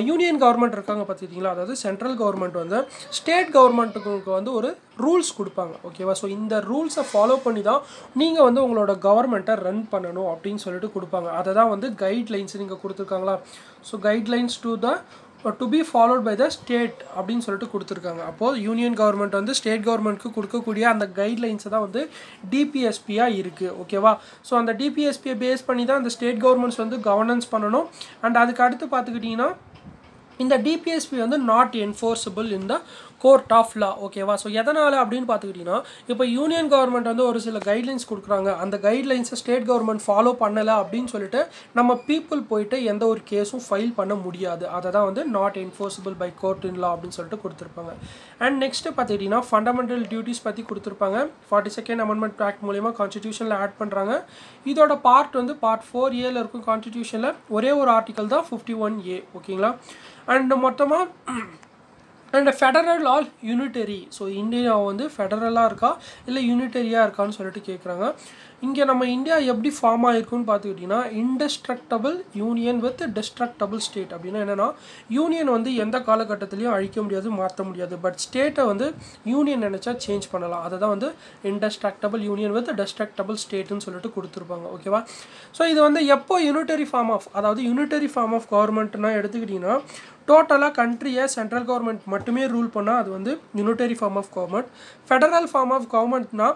யூனியன் கவர்மெண்ட் இருக்காங்க பார்த்துக்கிட்டிங்களா, அதாவது சென்ட்ரல் கவர்மெண்ட் வந்து ஸ்டேட் கவர்மெண்ட்டுக்கு வந்து ஒரு ரூல்ஸ் கொடுப்பாங்க. ஓகேவா? ஸோ இந்த ரூல்ஸை ஃபாலோ பண்ணி தான் நீங்கள் வந்து உங்களோட கவர்மெண்ட்டை ரன் பண்ணணும் அப்படின்னு சொல்லிட்டு கொடுப்பாங்க. அதை தான் வந்து கைட்லைன்ஸ் நீங்கள் கொடுத்துருக்காங்களா. So guidelines to be followed by the state அப்படின்னு சொல்லிட்டு கொடுத்துருக்காங்க. அப்போது யூனியன் கவர்மெண்ட் வந்து ஸ்டேட் கவர்மெண்ட்டுக்கு கொடுக்கக்கூடிய அந்த கைட்லைன்ஸை தான் வந்து டிபிஎஸ்பியாக இருக்குது. ஓகேவா? ஸோ அந்த டிபிஎஸ்பியை பேஸ் பண்ணி தான் அந்த ஸ்டேட் கவர்மெண்ட்ஸ் வந்து கவர்னன்ஸ் பண்ணணும். அண்ட் அதுக்கு அடுத்து பார்த்துக்கிட்டிங்கன்னா இந்த டிபிஎஸ்பி வந்து not enforceable in the court of law. ஓகேவா? ஸோ எதனால் அப்படின்னு பார்த்துக்கிட்டிங்கன்னா இப்போ யூனியன் கவர்மெண்ட் வந்து ஒரு சில கைட்லைன்ஸ் கொடுக்குறாங்க, அந்த கைட்லைன்ஸை ஸ்டேட் கவர்மெண்ட் ஃபாலோ பண்ணலை அப்படின்னு சொல்லிட்டு நம்ம பீப்புள் போயிட்டு எந்த ஒரு கேஸும் ஃபைல் பண்ண முடியாது. அதை தான் வந்து not enforceable by court in law அப்படின்னு சொல்லிட்டு கொடுத்துருப்பாங்க. அண்ட் நெக்ஸ்ட்டு பார்த்துக்கிட்டிங்கன்னா ஃபண்டமெண்டல் டியூட்டிஸ் பற்றி கொடுத்துருப்பாங்க. 42nd அமெண்ட்மெண்ட் ஆக்ட் மூலிமா கான்ஸ்டிடியூஷனில் ஆட் பண்ணுறாங்க. இதோட பார்ட் வந்து பார்ட் 4A இருக்கும். கான்ஸ்டிடியூஷனில் ஒரே ஒரு ஆர்டிக்கல் தான் 51A. ஓகேங்களா? அண்ட் மொத்தமாக and federal all unitary. So India வந்து ஃபெடரலாக இருக்கா இல்லை யூனிட்டரியாக இருக்கான்னு சொல்லிட்டு கேட்குறாங்க. இங்கே நம்ம இந்தியா எப்படி ஃபார்ம் ஆகிருக்குன்னு பார்த்துக்கிட்டிங்கன்னா indestructible union with destructible state. அப்படின்னா என்னென்னா யூனியன் வந்து எந்த காலகட்டத்திலையும் அழிக்க முடியாது, மாற்ற முடியாது. பட் ஸ்டேட்டை வந்து யூனியன் நினச்சா சேஞ்ச் பண்ணலாம். அதை தான் வந்து இன்டெஸ்ட்ரக்டபிள் யூனியன் வித் டெஸ்ட்ரக்டபிள் ஸ்டேட்டுன்னு சொல்லிட்டு கொடுத்துருப்பாங்க. ஓகேவா? ஸோ இது வந்து எப்போ யூனிட்டரி ஃபார்ம் ஆஃப், அதாவது யூனிட்டரி ஃபார்ம் ஆஃப் கவர்மெண்ட்னா எடுத்துக்கிட்டிங்கன்னா டோட்டலாக கண்ட்ரியை சென்ட்ரல் கவர்மெண்ட் மட்டுமே ரூல் பண்ணால் அது வந்து unitary form of government. Federal form of கவர்மெண்ட்னா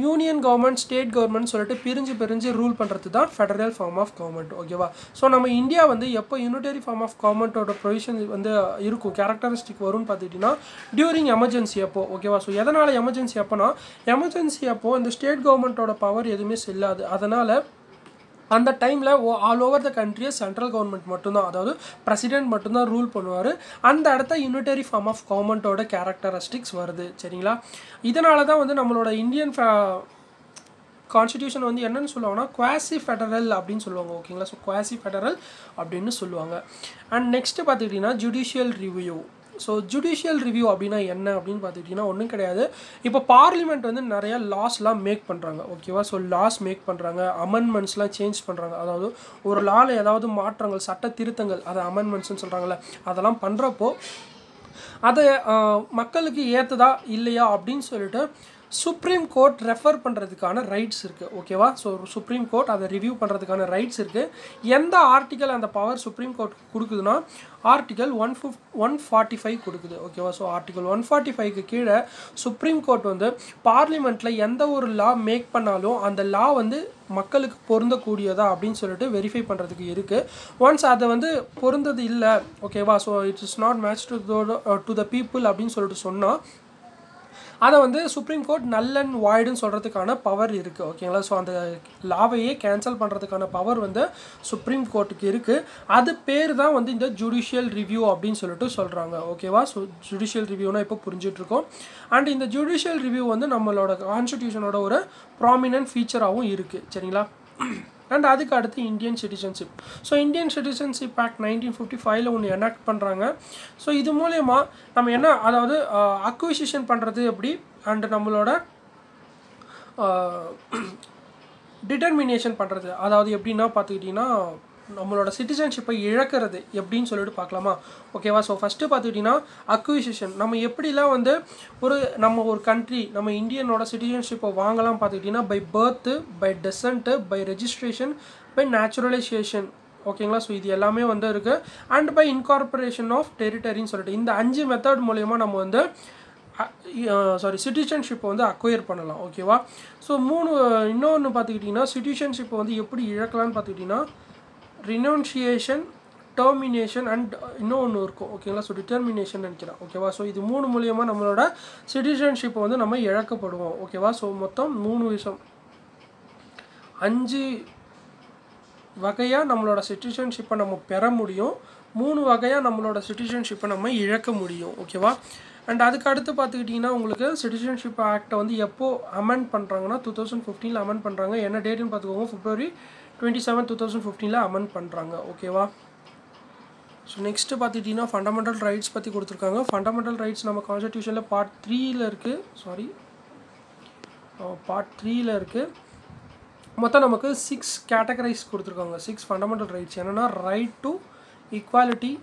யூனியன் கவர்மெண்ட், ஸ்டேட் கவர்மெண்ட் சொல்லிட்டு பிரிஞ்சு ரூல் பண்ணுறது தான் ஃபெடரல் ஃபார்ம் ஆஃப் கவர்மெண்ட். ஓகேவா? ஸோ நம்ம இந்தியா வந்து எப்போ யூனிட்டரி ஃபார்ம் ஆஃப் கவர்மெண்ட்டோட ப்ரொவிஷன் வந்து இருக்கும், கேரக்டரிஸ்டிக் வரும்னு பார்த்துக்கிட்டிங்கன்னா டியூரிங் எமர்ஜென்சி அப்போ. ஓகேவா? ஸோ எதனால் எமர்ஜென்சி அப்போனா எமர்ஜென்சி அப்போது இந்த ஸ்டேட் கவர்மெண்ட்டோட பவர் எதுவுமே செல்லாது. அதனால் அந்த டைமில் ஆல் ஓவர் த கண்ட்ரியை சென்ட்ரல் கவர்மெண்ட் மட்டும்தான், அதாவது பிரசிடென்ட் மட்டும்தான் ரூல் பண்ணுவார். அந்த இடத்த யூனிட்டரி ஃபார்ம் ஆஃப் கவர்மெண்ட்டோட கேரக்டரிஸ்டிக்ஸ் வருது. சரிங்களா? இதனால தான் வந்து நம்மளோட இந்தியன் கான்ஸ்டிடியூஷன் வந்து என்னென்னு சொல்லுவாங்கன்னா குவாசி ஃபெடரல் அப்படின்னு சொல்லுவாங்க. ஓகேங்களா? ஸோ குவாசி ஃபெடரல் அப்படின்னு சொல்லுவாங்க. அண்ட் நெக்ஸ்ட்டு பார்த்துக்கிட்டிங்கன்னா judicial review. So judicial review அப்படின்னா என்ன அப்படின்னு பார்த்துக்கிட்டிங்கன்னா ஒன்றும் கிடையாது. இப்போ பார்லிமெண்ட் வந்து நிறையா லாஸ்லாம் மேக் பண்ணுறாங்க. ஓகேவா? ஸோ லாஸ் மேக் பண்ணுறாங்க, அமெண்ட்மெண்ட்ஸ்லாம் சேஞ்ச் பண்ணுறாங்க. அதாவது ஒரு லாவில் ஏதாவது மாற்றங்கள், சட்ட திருத்தங்கள், அதை அமெண்ட்மெண்ட்ஸ்னு சொல்கிறாங்கல்ல, அதெல்லாம் பண்ணுறப்போ அதை மக்களுக்கு ஏற்றதா இல்லையா அப்படின்னு சொல்லிட்டு சுப்ரீம் கோர்ட் ரெஃபர் பண்ணுறதுக்கான ரைட்ஸ் இருக்குது ஓகேவா. ஸோ சுப்ரீம் கோர்ட் அதை ரிவ்யூ பண்ணுறதுக்கான ரைட்ஸ் இருக்குது. எந்த ஆர்டிக்கல் அந்த பவர் சுப்ரீம் கோர்ட் கொடுக்குதுன்னா ஆர்டிக்கல் 145 கொடுக்குது ஓகேவா. ஸோ ஆர்டிக்கல் 145க்கு கீழே சுப்ரீம் கோர்ட் வந்து பார்லிமெண்ட்டில் எந்த ஒரு லா மேக் பண்ணாலும் அந்த லா வந்து மக்களுக்கு பொருந்தக்கூடியதா அப்படின்னு சொல்லிட்டு வெரிஃபை பண்ணுறதுக்கு இருக்குது. ஒன்ஸ் அதை வந்து பொருந்தது இல்லை ஓகேவா, so it's is not match to the people அப்படின்னு சொல்லிட்டு சொன்னால் அதை வந்து சுப்ரீம் கோர்ட் நல் அண்ட் வாய்டுன்னு சொல்கிறதுக்கான பவர் இருக்குது ஓகேங்களா. ஸோ அந்த லாவையே கேன்சல் பண்ணுறதுக்கான பவர் வந்து சுப்ரீம் கோர்ட்டுக்கு இருக்குது. அது பேர் தான் வந்து இந்த ஜுடிஷியல் ரிவ்யூ அப்படின்னு சொல்லிட்டு சொல்கிறாங்க ஓகேவா. ஸோ ஜுடிஷியல் ரிவ்யூனா இப்போ புரிஞ்சிட்ருக்கோம். அண்ட் இந்த ஜுடிஷியல் ரிவ்யூ வந்து நம்மளோட கான்ஸ்டிடியூஷனோட ஒரு ப்ராமினன்ட் ஃபீச்சராகவும் இருக்குது சரிங்களா. அண்ட் அதுக்கு அடுத்து Indian citizenship. So Indian citizenship act 1955 ஒன்று எனாக்ட் பண்ணுறாங்க. ஸோ இது மூலயமா நம்ம என்ன, அதாவது அக்விசிஷன் பண்ணுறது எப்படி அண்ட் நம்மளோட டிட்டர்மினேஷன் பண்ணுறது, அதாவது எப்படின்னா பார்த்துக்கிட்டிங்கன்னா நம்மளோட சிட்டிசன்ஷிப்பை இழக்கிறது எப்படின்னு சொல்லிட்டு பார்க்கலாமா ஓகேவா. ஸோ ஃபஸ்ட்டு பார்த்துக்கிட்டிங்கன்னா அக்விசிஷன், நம்ம எப்படிலாம் வந்து நம்ம ஒரு கண்ட்ரி நம்ம இந்தியனோட சிட்டிசன்ஷிப்பை வாங்கலாம் பார்த்துக்கிட்டிங்கன்னா by birth, by descent, by registration, by naturalisation ஓகேங்களா. ஸோ இது எல்லாமே வந்து இருக்குது. அண்ட் பை இன்கார்பரேஷன் ஆஃப் டெரிட்டரின்னு சொல்லிட்டு இந்த 5 மெத்தட் மூலயமா நம்ம வந்து சிட்டிசன்ஷிப்பை வந்து அக்வயர் பண்ணலாம் ஓகேவா. ஸோ இன்னொன்று பார்த்துக்கிட்டிங்கன்னா சிட்டிசன்ஷிப்பை வந்து எப்படி இழக்கலான்னு பார்த்துக்கிட்டிங்கன்னா ரினவுன்சியேஷன், டெர்மினேஷன் அண்ட் இன்னொன்று இருக்கும் ஓகேங்களா. ஸோ டிட்டர்மினேஷன் நினைக்கிறேன் ஓகேவா. ஸோ இது 3 மூலியமாக நம்மளோட சிட்டிசன்ஷிப்பை வந்து நம்ம இழக்கப்படுவோம் ஓகேவா. ஸோ மொத்தம் 5 வகையாக நம்மளோட சிட்டிசன்ஷிப்பை நம்ம பெற முடியும், 3 வகையாக நம்மளோட சிட்டிசன்ஷிப்பை நம்ம இழக்க முடியும் ஓகேவா. அண்ட் அதுக்கு அடுத்து பார்த்துக்கிட்டிங்கன்னா உங்களுக்கு சிட்டிசன்ஷிப் ஆக்டை வந்து எப்போ அமெண்ட் பண்ணுறாங்கன்னா 2015 அமெண்ட் பண்ணுறாங்க. என்ன டேட்டுன்னு பார்த்துக்கோங்க, February 27, 2015 அமெண்ட் பண்ணுறாங்க ஓகேவா. ஸோ நெக்ஸ்ட்டு பார்த்துக்கிட்டிங்கன்னா ஃபண்டமெண்டல் ரைட்ஸ் பற்றி கொடுத்துருக்காங்க. ஃபண்டமெண்டல் ரைட்ஸ் நம்ம கான்ஸ்டிடியூஷனில் பார்ட் 3ல் இருக்குது, பார்ட் 3ல் இருக்குது. மொத்தம் நமக்கு 6 கேட்டகரைஸ் கொடுத்துருக்காங்க, 6 ஃபண்டமெண்டல் ரைட்ஸ். என்னென்னா right to equality,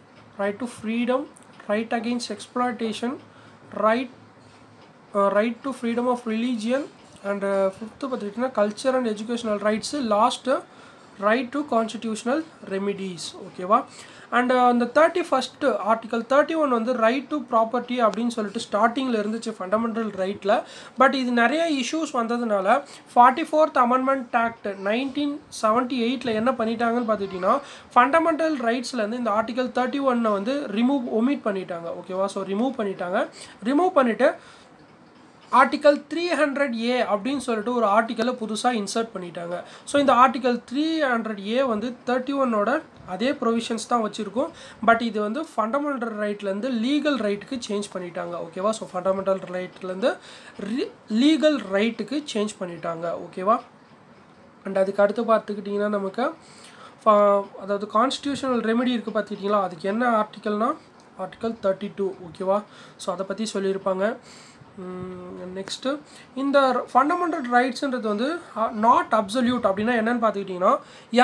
right to freedom, right against exploitation, right to freedom of religion and 5th பார்த்துக்கிட்டிங்கன்னா culture and educational rights, last right to constitutional remedies ஓகேவா. And அந்த 31st article 31 வந்து right to property அப்படின்னு சொல்லிட்டு ஸ்டார்டிங்கில் இருந்துச்சு fundamental ரைட்டில். But இது நிறைய இஷ்யூஸ் வந்ததுனால 44th அமெண்ட்மெண்ட் ஆக்ட் 1978 என்ன பண்ணிட்டாங்கன்னு பார்த்துக்கிட்டிங்கன்னா ஃபண்டமெண்டல் ரைட்ஸ்லேருந்து இந்த ஆர்டிக்கல் 31 வந்து ஒமிட் பண்ணிட்டாங்க ஓகேவா. ஸோ ரிமூவ் பண்ணிவிட்டு ஆர்டிக்கல் 300A அப்படின்னு சொல்லிட்டு ஒரு ஆர்டிக்கலை புதுசாக இன்சர்ட் பண்ணிட்டாங்க. ஸோ இந்த ஆர்டிக்கல் 300A வந்து 31ஓட அதே ப்ரொவிஷன்ஸ் தான் வச்சுருக்கோம். பட் இது வந்து ஃபண்டமெண்டல் ரைட்லேருந்து லீகல் ரைட்டுக்கு சேஞ்ச் பண்ணிட்டாங்க ஓகேவா. ஸோ ஃபண்டமெண்டல் ரைட்லேருந்து லீகல் ரைட்டுக்கு சேஞ்ச் பண்ணிட்டாங்க ஓகேவா. அண்ட் அதுக்கு அடுத்து பார்த்துக்கிட்டிங்கன்னா நமக்கு அதாவது கான்ஸ்டியூஷனல் ரெமெடி இருக்குது பார்த்துக்கிட்டிங்களா, அதுக்கு என்ன ஆர்டிக்கல்னால் ஆர்டிக்கல் 32 ஓகேவா. ஸோ அதை பற்றி சொல்லியிருப்பாங்க. நெக்ஸ்ட்டு இந்த ஃபண்டமெண்டல் ரைட்ஸுன்றது வந்து நாட் அப்சல்யூட் அப்படின்னா என்னென்னு பார்த்துக்கிட்டிங்கன்னா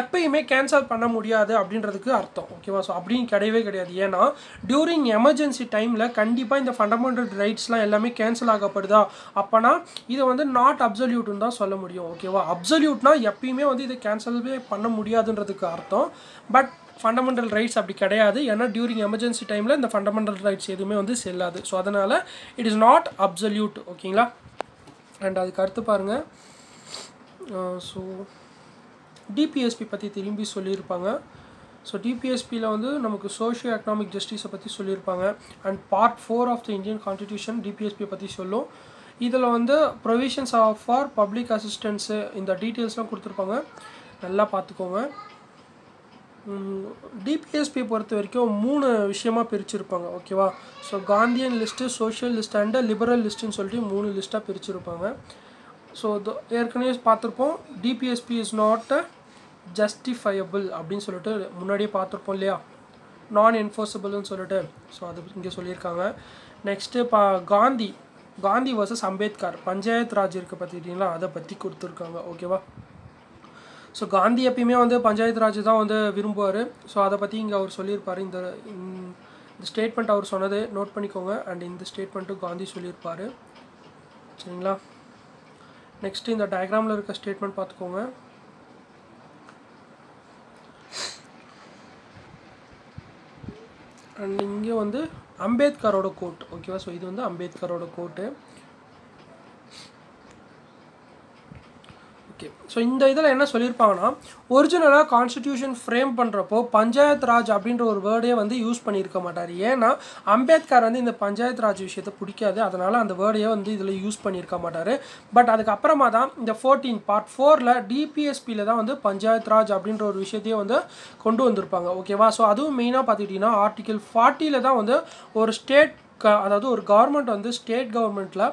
எப்பயுமே கேன்சல் பண்ண முடியாது அப்படின்றதுக்கு அர்த்தம் ஓகேவா. ஸோ அப்படின்னு கிடையாது. ஏன்னா டியூரிங் எமர்ஜென்சி டைமில் கண்டிப்பாக இந்த ஃபண்டமெண்டல் ரைட்ஸ்லாம் எல்லாமே கேன்சல் ஆகப்படுதா, அப்போனா இதை வந்து நாட் அப்சல்யூட்னு தான் சொல்ல முடியும் ஓகேவா. அப்சல்யூட்னா எப்பயுமே வந்து இதை கேன்சல்வே பண்ண முடியாதுன்றதுக்கு அர்த்தம். பட் ஃபண்டமெண்டல் ரைட்ஸ் அப்படி கிடையாது. ஏன்னா டியூரிங் எமர்ஜென்சி டைமில் இந்த ஃபண்டமெண்டல் ரைட்ஸ் எதுவுமே வந்து செல்லாது. ஸோ அதனால் இட் இஸ் நாட் அப்சல்யூட் ஓகேங்களா. அண்ட் அதுக்கு அடுத்து பாருங்கள், ஸோ டிபிஎஸ்பி பற்றி திரும்பி சொல்லியிருப்பாங்க. ஸோ டிபிஎஸ்பியில் வந்து நமக்கு சோஷியோ எக்கனாமிக் ஜஸ்டிஸை பற்றி சொல்லியிருப்பாங்க. And part 4 of the Indian constitution DPSP பற்றி சொல்லும். இதில் வந்து ப்ரொவிஷன்ஸ் ஃபார் பப்ளிக் அசிஸ்டன்ஸு இந்த டீட்டெயில்ஸ்லாம் கொடுத்துருப்பாங்க, நல்லா பார்த்துக்கோங்க. டிபிஎஸ்பி பொறுத்த வரைக்கும் 3 விஷயமாக பிரிச்சுருப்பாங்க ஓகேவா. So Gandhian list, social list and liberal லிஸ்ட்டுன்னு சொல்லிட்டு 3 லிஸ்ட்டாக பிரிச்சுருப்பாங்க. ஸோ ஏற்கனவே பார்த்துருப்போம் டிபிஎஸ்பி இஸ் நாட் ஜஸ்டிஃபையபிள் அப்படின்னு சொல்லிட்டு முன்னாடியே பார்த்துருப்போம் இல்லையா, நான் என்ஃபோர்ஸபிள்னு சொல்லிட்டு. ஸோ அது இங்கே சொல்லியிருக்காங்க. நெக்ஸ்ட்டு காந்தி வர்சஸ் அம்பேத்கர் பஞ்சாயத் ராஜ் இருக்குது பார்த்துக்கிட்டிங்களா, அதை பற்றி கொடுத்துருக்காங்க ஓகேவா. ஸோ காந்தி எப்பயுமே வந்து பஞ்சாயத்து ராஜ் தான் வந்து விரும்புவார். ஸோ அதை பற்றி இங்கே அவர் சொல்லியிருப்பார். இந்த ஸ்டேட்மெண்ட் அவர் சொன்னது நோட் பண்ணிக்கோங்க. அண்ட் இந்த ஸ்டேட்மெண்ட்டும் காந்தி சொல்லியிருப்பார் சரிங்களா. நெக்ஸ்ட் இந்த டயக்ராமில் இருக்க ஸ்டேட்மெண்ட் பார்த்துக்கோங்க. அண்ட் இங்கே வந்து அம்பேத்கரோட கோட். ஓகேவா, ஸோ இது வந்து அம்பேத்கரோட கோட்டு. ஓகே, ஸோ இந்த இதில் என்ன சொல்லியிருப்பாங்கன்னா, ஒரிஜினலாக கான்ஸ்டியூஷன் ஃப்ரேம் பண்ணுறப்போ பஞ்சாயத் ராஜ் அப்படின்ற ஒரு வேர்டே வந்து யூஸ் பண்ணியிருக்க மாட்டார். ஏன்னா அம்பேத்கர் வந்து இந்த பஞ்சாயத் ராஜ் விஷயத்தை பிடிக்காது, அதனால் அந்த வேர்டையே வந்து இதில் யூஸ் பண்ணியிருக்க மாட்டார். பட் அதுக்கப்புறமா தான் இந்த பார்ட் 4ல் டிபிஎஸ்பியில் தான் வந்து பஞ்சாயத் ராஜ் அப்படின்ற ஒரு விஷயத்தையே வந்து கொண்டு வந்திருப்பாங்க. ஓகேவா, ஸோ அதுவும் மெயினாக பார்த்துக்கிட்டிங்கன்னா ஆர்டிகல் 40 தான் வந்து ஒரு ஸ்டேட், அதாவது ஒரு கவர்மெண்ட் வந்து ஸ்டேட் கவர்மெண்ட்டில்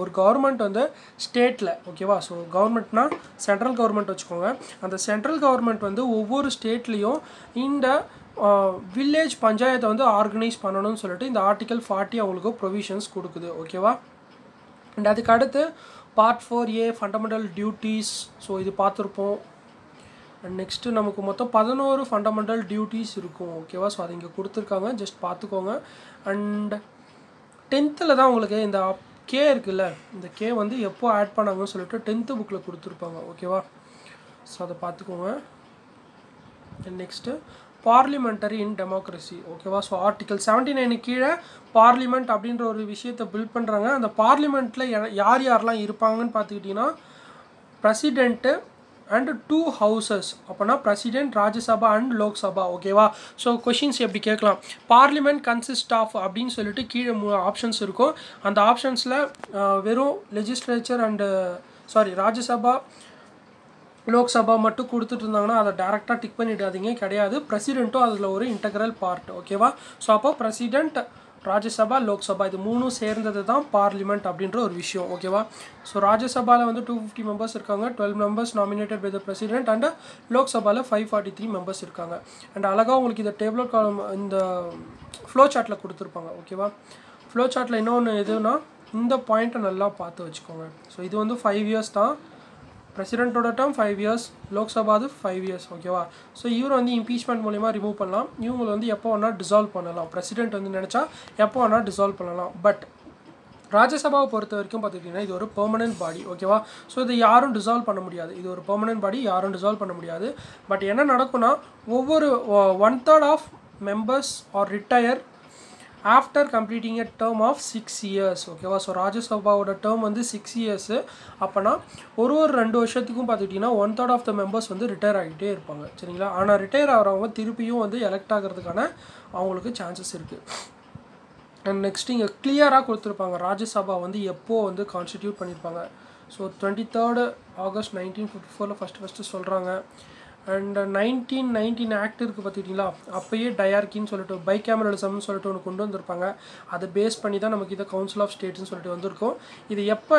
ஒரு கவர்மெண்ட் வந்து ஸ்டேட்டில், ஓகேவா, ஸோ கவர்மெண்ட்னா சென்ட்ரல் கவர்மெண்ட் வச்சுக்கோங்க. அந்த சென்ட்ரல் கவர்மெண்ட் வந்து ஒவ்வொரு ஸ்டேட்லேயும் இந்த வில்லேஜ் பஞ்சாயத்தை வந்து ஆர்கனைஸ் பண்ணணும்னு சொல்லிட்டு இந்த ஆர்டிகல் 40 அவங்களுக்கு ப்ரொவிஷன்ஸ் கொடுக்குது. ஓகேவா, அண்ட் அதுக்கு அடுத்து part 4A fundamental duties. So இது பார்த்துருப்போம். அண்ட் நெக்ஸ்ட்டு நமக்கு மொத்தம் 11 ஃபண்டமெண்டல் டியூட்டிஸ் இருக்கும். ஓகேவா, ஸோ அது இங்கே கொடுத்துருக்காங்க, ஜஸ்ட் பார்த்துக்கோங்க. அண்ட் 10th தான் உங்களுக்கு இந்த கே இருக்குல்ல, இந்த கே வந்து எப்போ ஆட் பண்ணாங்கன்னு சொல்லிட்டு 10th புக்கில் கொடுத்துருப்பாங்க. ஓகேவா, ஸோ அதை பார்த்துக்கோங்க. And next parliamentary in democracy. ஓகேவா, ஸோ ஆர்டிகல் 79 கீழே பார்லிமெண்ட் அப்படின்ற ஒரு விஷயத்தை பில்ட் பண்ணுறாங்க. அந்த பார்லிமெண்ட்டில் யார் யாரெல்லாம் இருப்பாங்கன்னு பார்த்துக்கிட்டிங்கன்னா பிரசிடென்ட்டு அண்ட் 2 ஹவுசஸ். அப்போனா பிரசிடென்ட், ராஜ்யசபா அண்ட் லோக்சபா. ஓகேவா, ஸோ கொஷின்ஸ் எப்படி கேட்கலாம், பார்லிமெண்ட் கன்சிஸ்ட் ஆஃப் அப்படின்னு சொல்லிட்டு கீழே ஆப்ஷன்ஸ் இருக்கும். அந்த ஆப்ஷன்ஸில் வெறும் லெஜிஸ்லேச்சர் அண்டு ராஜ்யசபா லோக்சபா மட்டும் கொடுத்துட்டு இருந்தாங்கன்னா அதை டேரெக்டாக டிக் பண்ணிடாதீங்க, கிடையாது. பிரசிடென்ட்டும் அதில் ஒரு இன்டெக்ரல் பார்ட். ஓகேவா, ஸோ அப்போ பிரசிடென்ட், ராஜ்யசபா, லோக்சபா இது 3 சேர்ந்தது தான் பார்லிமெண்ட் அப்படின்ற ஒரு விஷயம். ஓகேவா, ஸோ ராஜ்யசபாவில் வந்து 250 மெம்பர்ஸ் இருக்காங்க, 12 members nominated by the president, and லோக்சபாவில் 543 மெம்பர்ஸ் இருக்காங்க. அண்ட் அழகாக உங்களுக்கு இந்த டேபிள் காலம் இந்த ஃப்ளோ சார்ட்டில் கொடுத்துருப்பாங்க. ஓகேவா, ஃப்ளோ சார்ட்டில் இன்னொன்று எதுனா இந்த பாயிண்ட்டை நல்லா பார்த்து வச்சுக்கோங்க. ஸோ இது வந்து 5 இயர்ஸ் தான், பிரசிடென்ட்டோட டேர்ம் 5 இயர்ஸ், லோக்சபாது 5 இயர்ஸ். ஓகேவா, ஸோ இவர் வந்து இம்பீச்மெண்ட் மூலிமா ரிமூவ் பண்ணலாம், இவங்களை வந்து எப்போ வேணால் டிசால்வ் பண்ணலாம். பிரசிடென்ட் வந்து நினச்சா எப்போ வேணால் டிசால்வ் பண்ணலாம். பட் ராஜ்யசபாவை பொறுத்த வரைக்கும் பார்த்துக்கிட்டிங்கன்னா இது ஒரு பெர்மனன்ட் பாடி. ஓகேவா, ஸோ இதை யாரும் டிசால்வ் பண்ண முடியாது, இது ஒரு பெர்மனன்ட் பாடி, யாரும் டிசால்வ் பண்ண முடியாது. பட் என்ன நடக்கும்னா ஒவ்வொரு 1/3 of members are retire after completing a term of 6 years. ஓகேவா, ஸோ ராஜ்யசபாவோட டேர்ம் வந்து 6 இயர்ஸு. அப்போனா ஒரு 2 வருஷத்துக்கும் பார்த்துக்கிட்டிங்கன்னா 1/3 ஆஃப் த மெம்பர்ஸ் வந்து ரிட்டையர் ஆகிட்டே இருப்பாங்க. சரிங்களா, ஆனால் ரிட்டையர் ஆகிறவங்க திருப்பியும் வந்து எலெக்ட் ஆகிறதுக்கான அவங்களுக்கு சான்சஸ் இருக்குது. அண்ட் நெக்ஸ்ட் இங்கே கிளியராக கொடுத்துருப்பாங்க ராஜ்யசபா வந்து எப்போது வந்து கான்ஸ்டிடியூட் பண்ணியிருப்பாங்க. ஸோ 23 ஆகஸ்ட் 1954 ஃபஸ்ட்டு சொல்கிறாங்க. அண்ட் 1919 ஆக்ட் இருக்குது பார்த்துக்கிட்டிங்களா, அப்போயே டயார்கின்னு சொல்லிட்டு பைகேமரலிசம்னு சொல்லிட்டு ஒன்று கொண்டு வந்திருப்பாங்க. அதை பேஸ் பண்ணி தான் நமக்கு இதை கவுன்சில் ஆஃப் ஸ்டேட்ஸ்னு சொல்லிட்டு வந்திருக்கும். இது எப்போ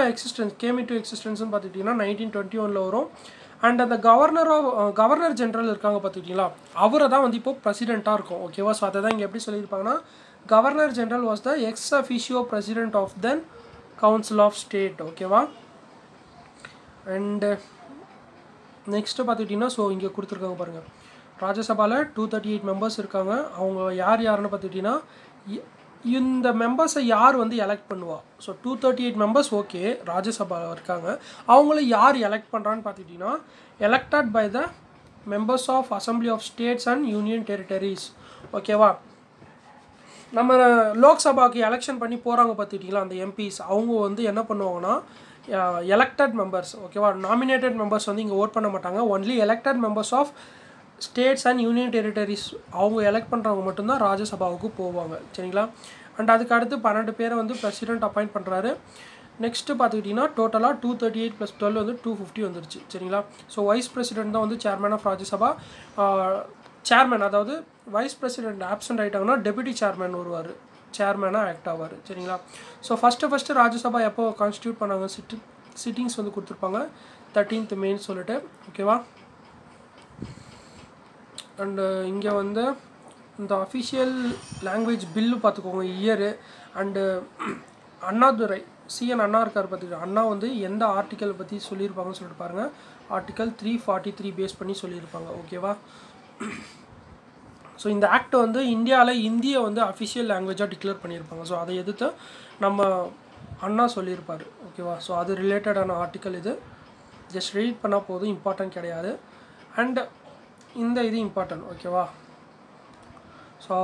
கேம் இன்டு எக்ஸிஸ்டன்ஸ்னு பார்த்துக்கிட்டிங்கன்னா 1921 வரும். அண்ட் அந்த கவர்னர் ஜென்ரல் இருக்காங்க பார்த்துக்கிட்டிங்களா, அவரை தான் வந்து இப்போது பிரசிடெண்ட்டாக இருக்கும். ஓகேவா, ஸோ அதை தான் இங்கே எப்படி சொல்லியிருப்பாங்கன்னா governor general was the ex officio president of then council of state. ஓகேவா, அண்டு நெக்ஸ்ட்டு பார்த்துக்கிட்டிங்கன்னா ஸோ இங்கே கொடுத்துருக்காங்க பாருங்கள், ராஜ்யசபாவில் 238 மெம்பர்ஸ் இருக்காங்க. அவங்க யாருன்னு பார்த்துக்கிட்டிங்கன்னா இந்த மெம்பர்ஸை யார் வந்து எலெக்ட் பண்ணுவா. ஸோ 238 மெம்பர்ஸ் ஓகே ராஜ்யசபாவில் இருக்காங்க, அவங்கள யார் எலெக்ட் பண்ணுறான்னு பார்த்துக்கிட்டிங்கன்னா elected by the members of assembly of states and union territories. ஓகேவா, நம்ம லோக்சபாவுக்கு எலெக்ஷன் பண்ணி போகிறாங்க பார்த்துக்கிட்டிங்களா, அந்த எம்பிஸ் அவங்க வந்து என்ன பண்ணுவாங்கன்னா எலெக்டட் மெம்பர்ஸ். ஓகேவா, நாமினேட்டட் மெம்பர்ஸ் வந்து இங்கே ஓட் பண்ண மாட்டாங்க, only elected members of states and union territories அவங்க எலெக்ட் பண்ணுறவங்க மட்டும்தான் ராஜ்யசபாவுக்கு போவாங்க. சரிங்களா, அண்ட் அதுக்கு அடுத்து 12 பேரை வந்து பிரசிடென்ட் அப்பாயிண்ட் பண்ணுறாரு. நெக்ஸ்ட்டு பார்த்துக்கிட்டிங்கன்னா டோட்டலாக 238 + 12 வந்து 250 வந்துருச்சு. சரிங்களா, ஸோ வைஸ் பிரசிடென்ட் தான் வந்து சேர்மேன் ஆஃப் ராஜ்யசபா. சேர்மேன் அதாவது வைஸ் பிரசிடென்ட் ஆப்சென்ட் ஆகிட்டாங்கன்னா டெபுட்டி சேர்மேன் வருவார், சேர்மேனாக ஆக்ட் ஆவார். சரிங்களா, ஸோ ஃபஸ்ட்டு ராஜ்யசபா எப்போ கான்ஸ்டியூட் பண்ணாங்க, சிட்டிங்ஸ் வந்து கொடுத்துருப்பாங்க 13th மேன்னு சொல்லிட்டு. ஓகேவா, அண்டு இங்கே வந்து இந்த அஃபிஷியல் லாங்குவேஜ் பில்லு பார்த்துக்கோங்க, இயரு. அண்டு அண்ணாதுரை சிஎன் அண்ணா இருக்கார் பார்த்துக்கிட்டு, அண்ணா வந்து எந்த ஆர்டிக்கல் பற்றி சொல்லியிருப்பாங்கன்னு சொல்லிட்டு பாருங்கள், ஆர்டிக்கல் 343 பேஸ் பண்ணி சொல்லியிருப்பாங்க. ஓகேவா, ஸோ இந்த ஆக்ட் வந்து இந்தியாவில் இந்தியை வந்து அஃபிஷியல் லாங்குவேஜாக டிக்ளேர் பண்ணியிருப்பாங்க. ஸோ அதை எதிர்த்து நம்ம அண்ணா சொல்லியிருப்பார் ஓகேவா. ஸோ அது ரிலேட்டடான ஆர்டிக்கல் இது, ஜஸ்ட் ரீட் பண்ணால் போதும், இம்பார்ட்டன்ட் கிடையாது. அண்ட் இந்த இது இம்பார்ட்டன்ட் ஓகேவா. ஸோ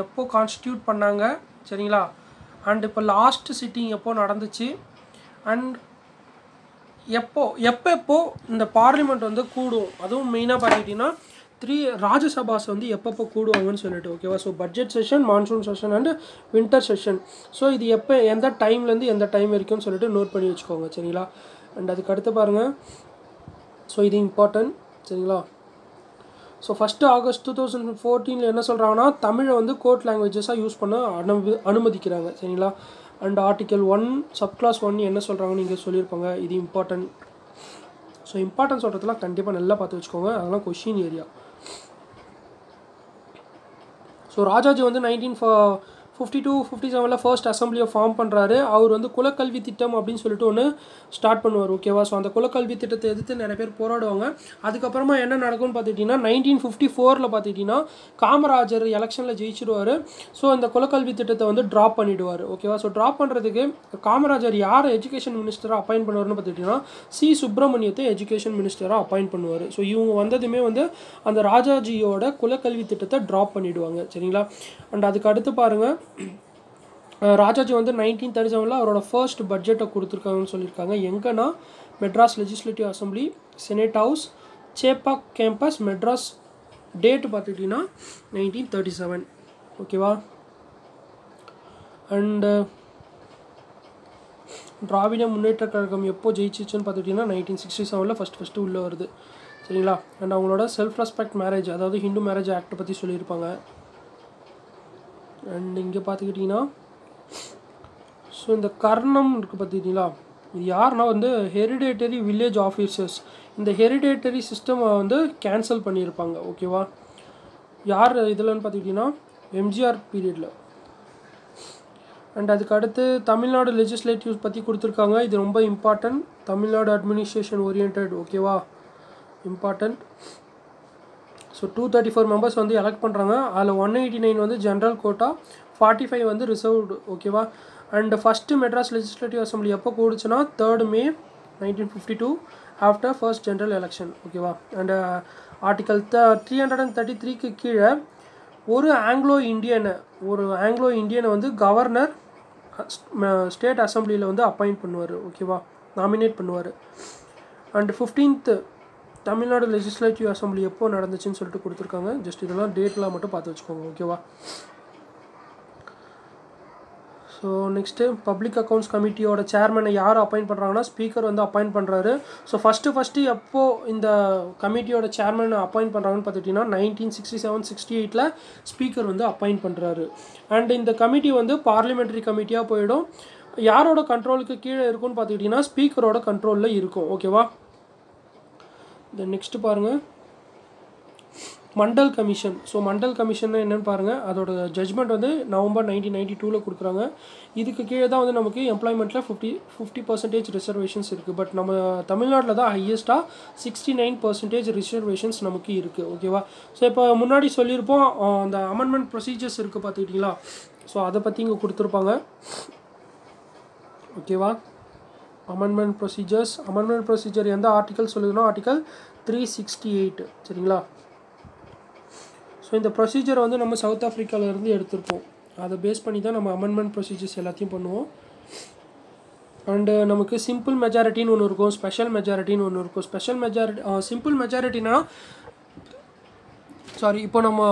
எப்போ கான்ஸ்டியூட் பண்ணாங்க சரிங்களா, அண்ட் இப்போ லாஸ்ட் சிட்டிங் எப்போ நடந்துச்சு, அண்ட் எப்போ இந்த பார்லிமெண்ட் வந்து கூடும், அதுவும் மெயினாக பார்த்துக்கிட்டிங்கன்னா 3 ராஜ்யசபாஸ் வந்து எப்பப்போ கூடுவாங்கன்னு சொல்லிட்டு ஓகேவா. So budget session, monsoon session and winter session. So இது எப்போ எந்த டைம்லேருந்து எந்த டைம் வரைக்கும்னு சொல்லிட்டு நோட் பண்ணி வச்சுக்கோங்க சரிங்களா. அண்ட் அதுக்கு அடுத்து பாருங்கள், ஸோ இது இம்பார்ட்டன்ட் சரிங்களா. ஸோ ஃபஸ்ட்டு ஆகஸ்ட் 2014 என்ன சொல்கிறாங்கன்னா தமிழை வந்து கோர்ட் லாங்குவேஜஸாக யூஸ் பண்ண அனுமதிக்கிறாங்க சரிங்களா. அண்ட் ஆர்டிக்கல் 1 சப்கிளாஸ் 1 என்ன சொல்கிறாங்கன்னு இங்கே சொல்லியிருப்பாங்க, இது இம்பார்ட்டன்ட். ஸோ இம்பார்ட்டன்ஸ் சொல்கிறதுலாம் கண்டிப்பாக நல்லா பார்த்து வச்சுக்கோங்க, அதெல்லாம் கொஷின் ஏரியா. ஸோ ராஜாஜி வந்து 1952-57 ஃபர்ஸ்ட் அசம்பிளியை ஃபார்ம் பண்ணுறாரு. அவர் வந்து குலக்கல்வி திட்டம் அப்படின்னு சொல்லிட்டு ஒன்று ஸ்டார்ட் பண்ணுவார் ஓகேவா. ஸோ அந்த குலக்கல்வி திட்டத்தை எதிர்த்து நிறைய பேர் போராடுவாங்க. அதுக்கப்புறமா என்ன நடக்கும்னு பார்த்துக்கிட்டிங்கன்னா 1954 பார்த்துக்கிட்டிங்கன்னா காமராஜர் எலெக்ஷனில் ஜெயிச்சிடுவார். ஸோ அந்த குலக்கல்வி திட்டத்தை வந்து ட்ராப் பண்ணிவிடுவார் ஓகேவா. ஸோ ட்ராப் பண்ணுறதுக்கு காமராஜர் யார் எஜுகேஷன் மினிஸ்டராக அப்பாயிண்ட் பண்ணுவார்னு பார்த்துக்கிட்டிங்கன்னா சி சுப்பிரமணியத்தை எஜுகேஷன் மினிஸ்டராக அப்பாயிண்ட் பண்ணுவார். ஸோ இவங்க வந்ததுமே வந்து அந்த ராஜாஜியோட குலக்கல்வி திட்டத்தை ட்ராப் பண்ணிவிடுவாங்க சரிங்களா. அண்ட் அதுக்கு அடுத்து பாருங்கள், ராஜாஜி வந்து 1937 அவரோட ஃபர்ஸ்ட் பட்ஜெட்டை கொடுத்துருக்காங்கன்னு சொல்லியிருக்காங்க. எங்கன்னா Madras legislative assembly, senate house, Chepauk campus, Madras. Date பார்த்துக்கிட்டிங்கன்னா 1937 ஓகேவா. அண்டு திராவிட முன்னேற்ற கழகம் எப்போ ஜெயிச்சிச்சுன்னு பார்த்துக்கிட்டிங்கன்னா 1967 ஃபஸ்ட்டு உள்ளே வருது சரிங்களா. அண்ட் அவங்களோட செல்ஃப் ரெஸ்பெக்ட் மேரேஜ், அதாவது ஹிந்து மேரேஜ் ஆக்டை பற்றி சொல்லியிருப்பாங்க. அண்ட் இங்கே பார்த்துக்கிட்டிங்கன்னா ஸோ இந்த கர்ணம் இருக்குது பார்த்துக்கிட்டிங்களா, இது யாருன்னா வந்து ஹெரிடேட்டரி வில்லேஜ் ஆஃபீஸர்ஸ். இந்த ஹெரிடேட்டரி சிஸ்டமை வந்து கேன்சல் பண்ணியிருப்பாங்க ஓகேவா. யார் இதில்னு பார்த்துக்கிட்டிங்கன்னா எம்ஜிஆர் பீரியடில். அண்ட் அதுக்கு அடுத்து தமிழ்நாடு லெஜிஸ்லேட்டிவ் பற்றி கொடுத்துருக்காங்க, இது ரொம்ப இம்பார்ட்டன்ட். தமிழ்நாடு அட்மினிஸ்ட்ரேஷன் ஓரியன்ட் ஓகேவா, இம்பார்ட்டன்ட். ஸோ 234 மெம்பர்ஸ் வந்து எலெக்ட் பண்ணுறாங்க. அதில் 189 வந்து ஜென்ரல் கோட்டா, 45 வந்து ரிசர்வ்டு ஓகேவா. And first Madras legislative assembly எப்போ கூடுச்சுன்னா 3 May 1952 after first general election ஓகேவா. அண்ட் ஆர்டிக்கல் 333க்கு கீழே ஒரு ஆங்கிலோ இந்தியனை வந்து கவர்னர் ஸ்டேட் அசம்பிளியில் வந்து அப்பாயிண்ட் பண்ணுவார் ஓகேவா, நாமினேட் பண்ணுவார். And 15th Tamil Nadu legislative assembly எப்போ நடந்துச்சுன்னு சொல்லிட்டு கொடுத்துருக்காங்க. ஜஸ்ட் இதெல்லாம் டேட்லாம் மட்டும் பார்த்து வச்சுக்கோங்க ஓகேவா. ஸோ நெக்ஸ்ட்டு பப்ளிக் அக்கௌண்ட்ஸ் கமிட்டியோட சேர்மனை யார் அப்பாயிண்ட் பண்ணுறாங்கன்னா ஸ்பீக்கர் வந்து அப்பாயிண்ட் பண்ணுறாரு. ஸோ ஃபஸ்ட்டு எப்போது இந்த கமிட்டியோட சேர்மனை அப்பாயிண்ட் பண்ணுறாங்கன்னு பார்த்துட்டிங்கன்னா 1967-68 ஸ்பீக்கர் வந்து அப்பாயிண்ட் பண்ணுறாரு. அண்ட் இந்த கமிட்டி வந்து பார்லிமெண்ட்ரி கமிட்டியாக போயிடும். யாரோட கண்ட்ரோலுக்கு கீழே இருக்கும்னு பார்த்துக்கிட்டிங்கன்னா ஸ்பீக்கரோட கண்ட்ரோலில் இருக்கும் ஓகேவா. தென் நெக்ஸ்ட்டு பாருங்கள் Mandal commission. So Mandal commission என்னென்னு பாருங்கள், அதோட ஜட்ஜ்மெண்ட் வந்து November 1992 கொடுக்குறாங்க. இதுக்கு கீழே தான் வந்து நமக்கு எம்ப்ளாய்மெண்ட்டில் 50% ரிசர்வேஷன்ஸ் இருக்குது. பட் நம்ம தமிழ்நாட்டில் தான் ஹையஸ்ட்டாக 69% ரிசர்வேஷன்ஸ் நமக்கு இருக்குது ஓகேவா. ஸோ இப்போ முன்னாடி சொல்லியிருப்போம் அந்த அமெண்ட்மெண்ட் ப்ரொசீஜர்ஸ் இருக்குது பார்த்துக்கிட்டிங்களா. ஸோ அதை பற்றி இங்கே கொடுத்துருப்பாங்க ஓகேவா. அமெண்ட்மெண்ட் ப்ரொசீஜர் எந்த ஆர்டிக்கல் சொல்லுதுன்னா ஆர்டிக்கல் 368 சரிங்களா. ஸோ இந்த ப்ரொசீஜரை வந்து நம்ம சவுத் ஆஃப்ரிக்காவிலேருந்து எடுத்திருப்போம். அதை பேஸ் பண்ணி தான் நம்ம அமெண்ட்மெண்ட் ப்ரொசீஜர்ஸ் எல்லாத்தையும் பண்ணுவோம். அண்டு நமக்கு சிம்பிள் மெஜாரிட்டின்னு ஒன்று இருக்கும், ஸ்பெஷல் மெஜாரிட்டின்னு ஒன்று இருக்கும். சிம்பிள் மெஜாரிட்டினா இப்போ நம்ம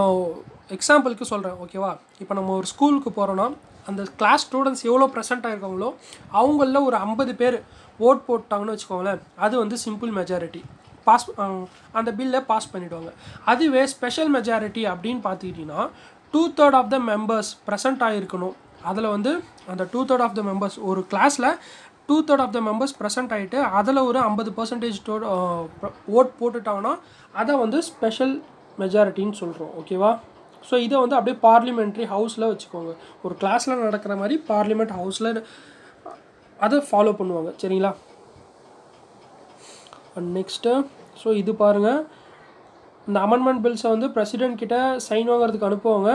எக்ஸாம்பிளுக்கு சொல்கிறேன் ஓகேவா. இப்போ நம்ம ஒரு ஸ்கூலுக்கு போகிறோன்னா அந்த கிளாஸ் ஸ்டூடெண்ட்ஸ் எவ்வளோ ப்ரெசென்ட் ஆகிருக்காங்களோ அவங்களில் ஒரு 50 பேர் ஓட் போட்டாங்கன்னு வச்சுக்கோங்களேன், அது வந்து சிம்பிள் மெஜாரிட்டி. அந்த பில்லை பாஸ் பண்ணிவிடுவாங்க. அதுவே ஸ்பெஷல் மெஜாரிட்டி அப்படின்னு பார்த்துக்கிட்டிங்கன்னா 2/3 ஆஃப் த மெம்பர்ஸ் ப்ரெசென்ட் ஆகிருக்கணும். அதில் வந்து அந்த 2/3 ஆஃப் த மெம்பர்ஸ் ஒரு கிளாஸில் 2/3 ஆஃப் த மெம்பர்ஸ் ப்ரெசென்ட் ஆகிட்டு அதில் ஒரு 50% ஓட் போட்டுட்டாங்கன்னா அதை வந்து ஸ்பெஷல் மெஜாரிட்டின்னு சொல்கிறோம் ஓகேவா. ஸோ இதை வந்து அப்படியே பார்லிமெண்ட்ரி ஹவுஸில் வச்சுக்கோங்க. ஒரு கிளாஸில் நடக்கிற மாதிரி பார்லிமெண்ட் ஹவுஸில் அதை ஃபாலோ பண்ணுவாங்க சரிங்களா. நெக்ஸ்ட்டு ஸோ இது பாருங்கள், இந்த அமெண்ட்மெண்ட் பில்ஸை வந்து பிரசிடென்ட் கிட்ட சைன் வாங்குறதுக்கு அனுப்புவாங்க.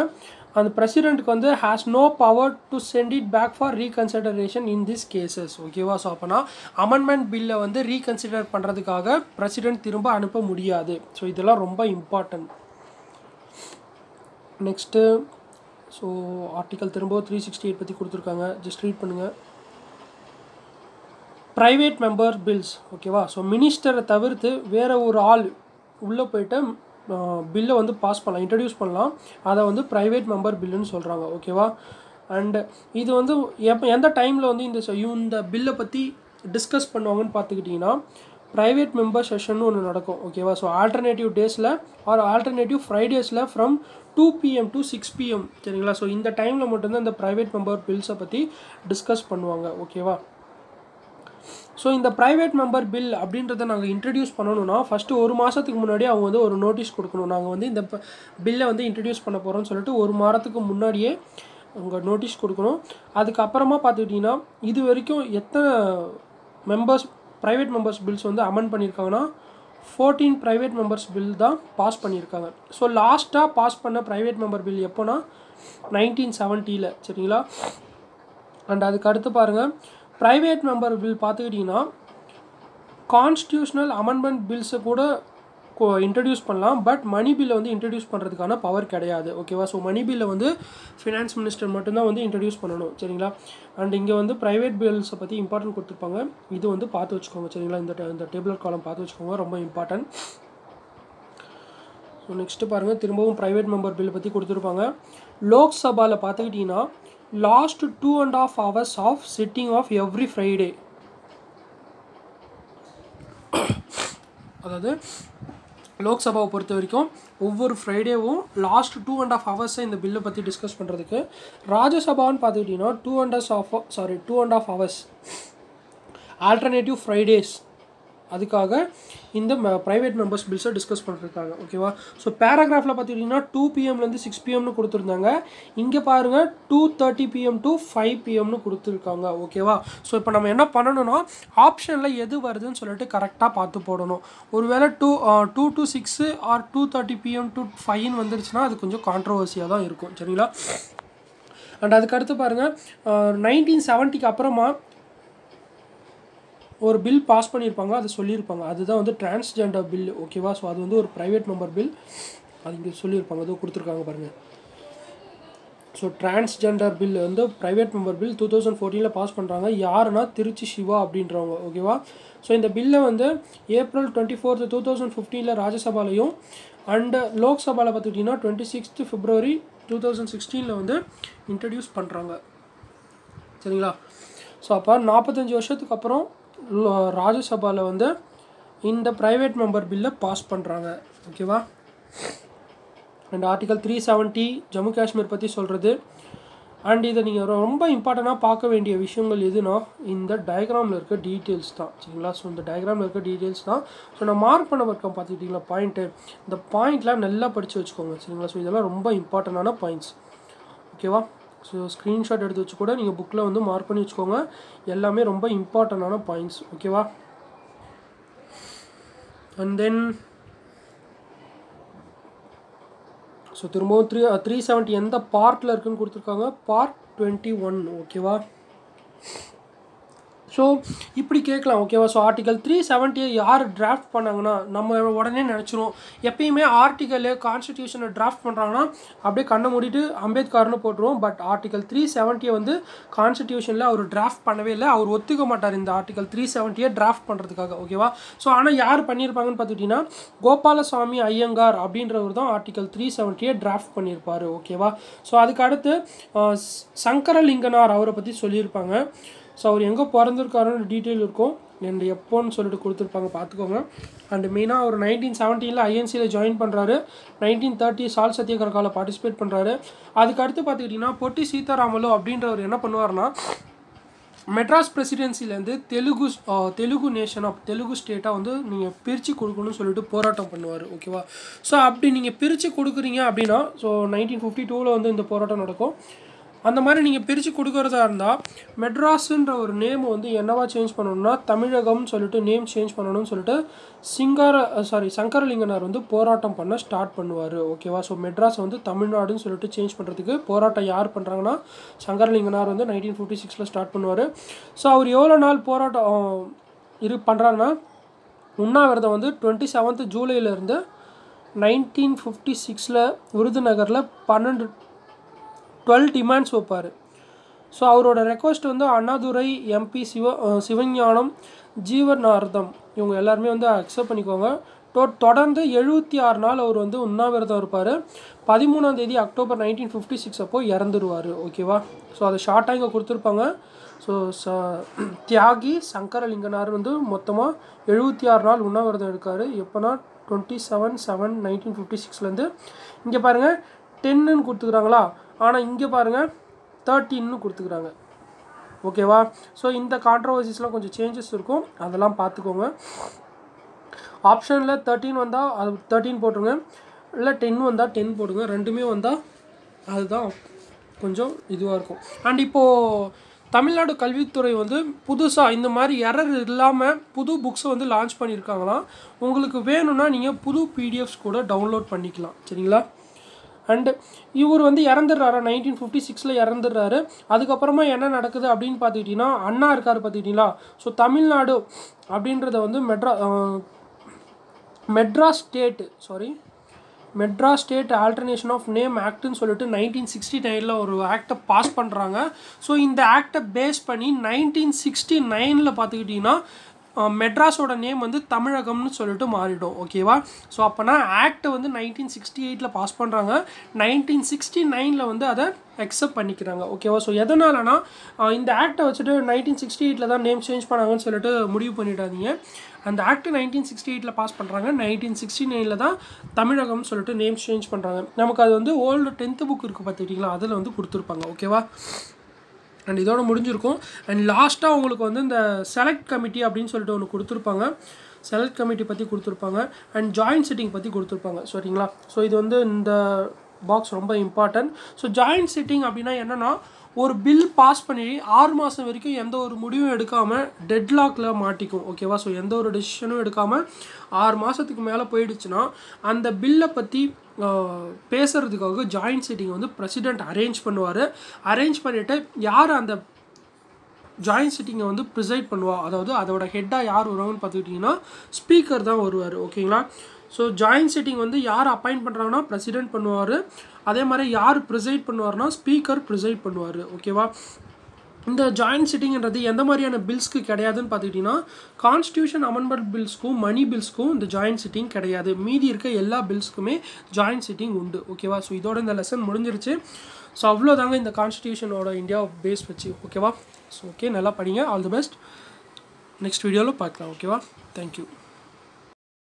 அந்த பிரசிடெண்ட்டுக்கு வந்து has no power to send it back for reconsideration in this cases. ஓகேவா? ஸோ அப்போனா அமெண்ட்மெண்ட் பில்லை வந்து ரீகன்சிடர் பண்ணுறதுக்காக பிரசிடெண்ட் திரும்ப அனுப்ப முடியாது. ஸோ இதெல்லாம் ரொம்ப இம்பார்ட்டன்ட். நெக்ஸ்ட்டு ஸோ ஆர்டிக்கல் திரும்ப 368 பற்றி கொடுத்துருக்காங்க, ஜஸ்ட் ரீட் பண்ணுங்கள். Private member bills. ஓகேவா? ஸோ மினிஸ்டரை தவிர்த்து வேறு ஒரு ஆள் உள்ளே போய்ட்டு பில்லை வந்து பாஸ் பண்ணலாம், இன்ட்ரடியூஸ் பண்ணலாம். அதை வந்து ப்ரைவேட் மெம்பர் பில்லுன்னு சொல்கிறாங்க. ஓகேவா? அண்டு இது வந்து எந்த டைமில் வந்து இந்த பில்லை பற்றி டிஸ்கஸ் பண்ணுவாங்கன்னு பார்த்துக்கிட்டிங்கன்னா ப்ரைவேட் மெம்பர் செஷன் ஒன்று நடக்கும். ஓகேவா? ஸோ ஆல்டர்னேட்டிவ் டேஸில் ஆர் ஆல்டர்னேட்டிவ் ஃப்ரைடேஸில் ஃப்ரம் 2 PM to 6 PM. சரிங்களா? ஸோ இந்த டைமில் மட்டும்தான் இந்த ப்ரைவேட் மெம்பர் பில்ஸை பற்றி டிஸ்கஸ் பண்ணுவாங்க. ஓகேவா? ஸோ இந்த ப்ரைவேட் மெம்பர் பில் அப்படின்றத நாங்கள் இன்ட்ரடியூஸ் பண்ணணும்னா ஃபஸ்ட்டு ஒரு மாதத்துக்கு முன்னாடி அவங்க வந்து ஒரு நோட்டீஸ் கொடுக்கணும். நாங்கள் வந்து இந்த பில்லை வந்து இன்ட்ரடியூஸ் பண்ண போகிறோம்னு சொல்லிட்டு ஒரு வாரத்துக்கு முன்னாடியே அவங்க நோட்டீஸ் கொடுக்கணும். அதுக்கப்புறமா பார்த்துக்கிட்டிங்கன்னா இது வரைக்கும் எத்தனை ப்ரைவேட் மெம்பர்ஸ் பில்ஸ் வந்து அமெண்ட் பண்ணியிருக்காங்கன்னா 14 ப்ரைவேட் மெம்பர்ஸ் பில் தான் பாஸ் பண்ணியிருக்காங்க. ஸோ லாஸ்ட்டாக பாஸ் பண்ண ப்ரைவேட் மெம்பர் பில் எப்போனா 1970. சரிங்களா? அண்ட் அதுக்கு அடுத்து பாருங்கள், ப்ரைவேட் மெம்பர் பில் பார்த்துக்கிட்டிங்கன்னா கான்ஸ்டியூஷனல் அமெண்ட்மெண்ட் பில்ஸை கூட இன்ட்ரடியூஸ் பண்ணலாம். பட் மணி பில்லை வந்து இன்ட்ரடியூஸ் பண்ணுறதுக்கான பவர் கிடையாது. ஓகேவா? ஸோ மணி பில்லை வந்து ஃபினான்ஸ் மினிஸ்டர் மட்டும்தான் வந்து இன்ட்ரடியூஸ் பண்ணணும். சரிங்களா? அண்ட் இங்கே வந்து ப்ரைவேட் பில்ஸை பற்றி இம்பார்ட்டன்ட் கொடுத்துருப்பாங்க. இது வந்து பார்த்து வச்சுக்கோங்க. சரிங்களா? இந்த டேபிளர் காலம் பார்த்து வச்சுக்கோங்க, ரொம்ப இம்பார்ட்டன்ட். ஸோ நெக்ஸ்ட்டு பாருங்கள், திரும்பவும் ப்ரைவேட் மெம்பர் பில் பற்றி கொடுத்துருப்பாங்க. லோக்சபாவில் பார்த்துக்கிட்டிங்கன்னா last 2.5 hours of sitting of every Friday. அதாவது லோக்சபாவை பொறுத்த வரைக்கும் ஒவ்வொரு ஃப்ரைடேவும் லாஸ்ட் 2.5 hours இந்த பில்லை பற்றி டிஸ்கஸ் பண்ணுறதுக்கு. ராஜ்யசபான்னு பார்த்துக்கிட்டிங்கன்னா 2.5 hours ஆல்டர்னேட்டிவ் ஃப்ரைடேஸ் அதுக்காக இந்த ப்ரைவேட் மெம்பர்ஸ் பில்ஸை டிஸ்கஸ் பண்ணுறதுக்காக. ஓகேவா? ஸோ பேராகிராஃபில் பார்த்துக்கிட்டிங்கன்னா 2 PMலேருந்து 6 PMனு கொடுத்துருந்தாங்க. இங்கே பாருங்கள் 2:30 PM to 5 PMனு கொடுத்துருக்காங்க. ஓகேவா? ஸோ இப்போ நம்ம என்ன பண்ணணும்னா ஆப்ஷனில் எது வருதுன்னு சொல்லிட்டு கரெக்டாக பார்த்து போடணும். ஒருவேளை 2 to 6 ஆர் 2:30 PM to 5 வந்துருச்சுன்னா அது கொஞ்சம் கான்ட்ரவர்சியாக தான் இருக்கும். சரிங்களா? அண்ட் அதுக்கடுத்து பாருங்கள், 1970க்கு அப்புறமா ஒரு பில் பாஸ் பண்ணியிருப்பாங்க, அதை சொல்லியிருப்பாங்க. அதுதான் வந்து டிரான்ஸ்ஜெண்டர் பில். ஓகேவா? ஸோ அது வந்து ஒரு ப்ரைவேட் மெம்பர் பில், அது இங்கே சொல்லியிருப்பாங்க, அதுவும் கொடுத்துருக்காங்க பாருங்கள். ஸோ டிரான்ஸ்ஜெண்டர் பில் வந்து ப்ரைவேட் மெம்பர் பில் 2014 பாஸ் பண்ணுறாங்க. யாருன்னா திருச்சி சிவா அப்படின்றவங்க. ஓகேவா? ஸோ இந்த பில்லை வந்து April 24, 2015 ராஜ்யசபாலையும் அண்டு லோக்சபாவில் பார்த்துக்கிட்டிங்கன்னா 26 February 2016 வந்து இன்ட்ரடியூஸ் பண்ணுறாங்க. சரிங்களா? ஸோ அப்போ 45 வருஷத்துக்கு அப்புறம் ராஜ்யசபாவில் வந்து இந்த ப்ரைவேட் மெம்பர் பில்லை பாஸ் பண்ணுறாங்க. ஓகேவா? அண்ட் ஆர்டிகல் 370 ஜம்மு காஷ்மீர் பற்றி சொல்கிறது. அண்ட் இதை நீங்கள் ரொம்ப இம்பார்ட்டண்ட்டாக பார்க்க வேண்டிய விஷயங்கள் எதுனா இந்த டயக்ராமில் இருக்க டீட்டெயில்ஸ் தான். சரிங்களா? ஸோ இந்த டயக்ராமில் இருக்க டீட்டெயில்ஸ் தான். ஸோ நான் மார்க் பண்ண இருக்கேன் பார்த்துக்கிட்டிங்களா பாயிண்ட்டு, இந்த பாயிண்ட்லாம் நல்லா படித்து வச்சுக்கோங்க. சரிங்களா? ஸோ இதெல்லாம் ரொம்ப இம்பார்ட்டண்டான பாயிண்ட்ஸ். ஓகேவா? ஸோ ஸ்க்ரீன்ஷாட் எடுத்து வச்சு கூட நீங்கள் புக்கில் வந்து மார்க் பண்ணி வச்சுக்கோங்க. எல்லாமே ரொம்ப இம்பார்ட்டண்டான பாயிண்ட்ஸ். ஓகேவா? அண்ட் தென் ஸோ திரும்பவும் 370 எந்த பார்ட்டில் இருக்குதுன்னு கொடுத்துருக்காங்க, பார்ட் 21. ஓகேவா? ஸோ இப்படி கேட்கலாம். ஓகேவா? ஸோ ஆர்டிகல் 370 யார் டிராஃப்ட் பண்ணாங்கன்னா நம்ம உடனே நினச்சிரும், எப்பயுமே ஆர்டிக்கலு கான்ஸ்டியூஷனை டிராஃப்ட் பண்ணுறாங்கன்னா அப்படியே கண்ணை மூடிட்டு அம்பேத்கர்னு போட்டுருவோம். பட் ஆர்டிகல் 370 வந்து கான்ஸ்டியூஷனில் அவர் டிராஃப்ட் பண்ணவே இல்லை. அவர் ஒத்துக்க மாட்டார் இந்த ஆர்டிகல் 370 டிராஃப்ட் பண்ணுறதுக்காக. ஓகேவா? ஸோ ஆனால் யார் பண்ணியிருப்பாங்கன்னு பார்த்துக்கிட்டிங்கன்னா கோபாலசாமி ஐயங்கார் அப்படின்றவர் தான் ஆர்டிகல் 370 டிராஃப்ட் பண்ணியிருப்பார். ஓகேவா? ஸோ அதுக்கு அடுத்து சங்கரலிங்கனார் அவரை பற்றி சொல்லியிருப்பாங்க. ஸோ அவர் எங்கே பிறந்திருக்காருன்னு டீட்டெயில் இருக்கும் அண்ட் எப்போன்னு சொல்லிட்டு கொடுத்துருப்பாங்க, பார்த்துக்கோங்க. அண்ட் மெயினாக அவர் 1970 ஐஎன்சியில் ஜாயின் பண்ணுறாரு. 1930 சால் சத்தியகிரகாவில் பார்ட்டிசிபேட் பண்ணுறாரு. அதுக்கு அடுத்து பார்த்துக்கிட்டிங்கன்னா பொட்டி சீதாராமலு அப்படின்றவர் என்ன பண்ணுவார்னா மெட்ராஸ் பிரசிடென்சிலேருந்து தெலுங்கு நேஷன் ஆஃப் தெலுங்கு ஸ்டேட்டாக வந்து நீங்கள் பிரித்து கொடுக்கணும்னு சொல்லிட்டு போராட்டம் பண்ணுவார். ஓகேவா? ஸோ அப்படி நீங்கள் பிரித்து கொடுக்குறீங்க அப்படின்னா ஸோ 1952 வந்து இந்த போராட்டம் நடக்கும். அந்த மாதிரி நீங்கள் பிரித்து கொடுக்குறதா இருந்தால் மெட்ராஸுன்ற ஒரு நேம் வந்து என்னவா சேஞ்ச் பண்ணணும்னா தமிழகம்னு சொல்லிட்டு நேம் சேஞ்ச் பண்ணணும்னு சொல்லிட்டு சங்கரலிங்கனார் வந்து போராட்டம் பண்ண ஸ்டார்ட் பண்ணுவார். ஓகேவா? ஸோ மெட்ராஸ் வந்து தமிழ்நாடுன்னு சொல்லிட்டு சேஞ்ச் பண்ணுறதுக்கு போராட்டம் யார் பண்ணுறாங்கன்னா சங்கரலிங்கனார் வந்து 1956 ஸ்டார்ட் பண்ணுவார். ஸோ அவர் எவ்வளோ நாள் போராட்டம் பண்ணுறாங்கன்னா உண்ணாவிரதம் வந்து 27 ஜூலையிலேருந்து 1956 விருதுநகரில் 12 டிமாண்ட்ஸ் வைப்பார். ஸோ அவரோட ரெக்வஸ்ட் வந்து அண்ணாதுரை, எம்பி சிவஞானம், ஜீவனார்தம் இவங்க எல்லாருமே வந்து அக்செப்ட் பண்ணிக்கோங்க. தொடர்ந்து 76 நாள் அவர் வந்து உண்ணாவிரதம் இருப்பார். 13ஆம் தேதி அக்டோபர் 1956 அப்போ இறந்துருவார். ஓகேவா? ஸோ அதை ஷார்ட்டாக இங்கே கொடுத்துருப்பாங்க. ஸோ தியாகி சங்கரலிங்கனார் வந்து மொத்தமாக 76 நாள் உண்ணாவிரதம் இருக்கார். எப்போனா 27/7/1956 இங்கே பாருங்கள் 10ன்னு கொடுத்துக்கிறாங்களா, ஆனால் இங்கே பாருங்கள் 13ன்னு கொடுத்துக்கிறாங்க. ஓகேவா? ஸோ இந்த கான்ட்ரவர்சிஸ்லாம் கொஞ்சம் சேஞ்சஸ் இருக்கும், அதெல்லாம் பார்த்துக்கோங்க. ஆப்ஷனில் 13 வந்தால் அது 13 போட்டுருங்க, இல்லை 10 வந்தால் 10 போடுங்க. ரெண்டுமே வந்தால் அதுதான் கொஞ்சம் இதுவாக இருக்கும். அண்ட் இப்போது தமிழ்நாடு கல்வித்துறை வந்து புதுசாக இந்த மாதிரி எரர் இல்லாமல் புது புக்ஸை வந்து லான்ச் பண்ணியிருக்காங்களாம். உங்களுக்கு வேணும்னா நீங்கள் புது பிடிஎஃப்ஸ் கூட டவுன்லோட் பண்ணிக்கலாம். சரிங்களா? அண்டு இவர் வந்து இறந்துடுறாரு, 1956 இறந்துடுறாரு. அதுக்கப்புறமா என்ன நடக்குது அப்படின்னு பார்த்துக்கிட்டிங்கன்னா அண்ணா இருக்கார் பார்த்துக்கிட்டிங்களா. ஸோ தமிழ்நாடு அப்படின்றத வந்து Madras state alternation of name ஆக்ட்னு சொல்லிட்டு 1969 ஒரு ஆக்டை பாஸ் பண்ணுறாங்க. ஸோ இந்த ஆக்டை பேஸ் பண்ணி 1969 பார்த்துக்கிட்டிங்கன்னா மெட்ராஸோட நேம் வந்து தமிழகம்னு சொல்லிட்டு மாறிடும். ஓகேவா? ஸோ அப்போனா ஆக்டை வந்து 1968 பாஸ் பண்ணுறாங்க, 1969 வந்து அதை அக்செப்ட் பண்ணிக்கிறாங்க. ஓகேவா? ஸோ எதனாலனா இந்த ஆக்டை வச்சுட்டு 1968 தான் நேம் சேஞ்ச் பண்ணாங்கன்னு சொல்லிட்டு முடிவு பண்ணிடாதீங்க. அந்த ஆக்ட் 1968 பாஸ் பண்ணுறாங்க, 1969 தான் தமிழகம்னு சொல்லிட்டு நேம் சேஞ்ச் பண்ணுறாங்க. நமக்கு அது வந்து ஓல்டு 10th புக் இருக்குது பார்த்துக்கிட்டிங்களா, அதில் வந்து கொடுத்துருப்பாங்க. ஓகேவா? அண்ட் இதோட முடிஞ்சிருக்கும். அண்ட் லாஸ்ட்டாக உங்களுக்கு வந்து இந்த செலக்ட் கமிட்டி அப்படின்னு சொல்லிட்டு ஒன்று கொடுத்துருப்பாங்க, செலக்ட் கமிட்டி பற்றி கொடுத்துருப்பாங்க, அண்ட் ஜாயின்ட் சிட்டிங் பற்றி கொடுத்துருப்பாங்க. சரிங்களா? ஸோ இது வந்து இந்த பாக்ஸ் ரொம்ப இம்பார்ட்டன்ட். ஸோ ஜாயின்ட் சிட்டிங் அப்படின்னா என்னென்னா, ஒரு பில் பாஸ் பண்ணி 6 மாதம் வரைக்கும் எந்த ஒரு முடிவும் எடுக்காமல் டெட்லாக்கில் மாட்டிக்கும். ஓகேவா? ஸோ எந்த ஒரு டெசிஷனும் எடுக்காமல் 6 மாதத்துக்கு மேலே போயிடுச்சுன்னா அந்த பில்லை பற்றி பேசுகிறதுக்காக ஜாயின்ட் சிட்டிங் வந்து பிரசிடெண்ட் அரேஞ்ச் பண்ணுவார். அரேஞ்ச் பண்ணிவிட்டு யார் அந்த ஜாயின்ட் சிட்டிங்கை வந்து ப்ரிசைட் பண்ணுவா, அதாவது அதோட ஹெட்டாக யார் வருவாங்கன்னு பார்த்துக்கிட்டிங்கன்னா ஸ்பீக்கர் தான் வருவார். ஓகேங்களா? ஸோ ஜாயின்ட் சிட்டிங் வந்து யார் அப்பாயிண்ட் பண்ணுறாங்கன்னா பிரசிடெண்ட் பண்ணுவார். அதே மாதிரி யார் ப்ரிசைட் பண்ணுவார்னா ஸ்பீக்கர் ப்ரிசைட் பண்ணுவார். ஓகேவா? இந்த ஜாயின்ட் சிட்டிங்கிறது எந்த மாதிரியான பில்ஸ்க்கு கிடையாதுன்னு பார்த்துக்கிட்டிங்கன்னா கான்ஸ்டியூஷன் அமெண்ட்மெண்ட் பில்ஸ்க்கும் மணி பில்ஸ்க்கும் இந்த ஜாயின்ட் சிட்டிங் கிடையாது. மீதி இருக்க எல்லா பில்ஸ்க்குமே ஜாயின்ட் சிட்டிங் உண்டு. ஓகேவா? ஸோ இதோட இந்த லெசன் முடிஞ்சிருச்சு. ஸோ அவ்வளோதாங்க இந்த கான்ஸ்டியூஷனோட இந்தியா பேஸ் வச்சு. ஓகேவா? ஸோ ஓகே, நல்லா படிங்க. All the best. நெக்ஸ்ட் வீடியோவில் பார்க்கலாம். ஓகேவா? தேங்க்யூ.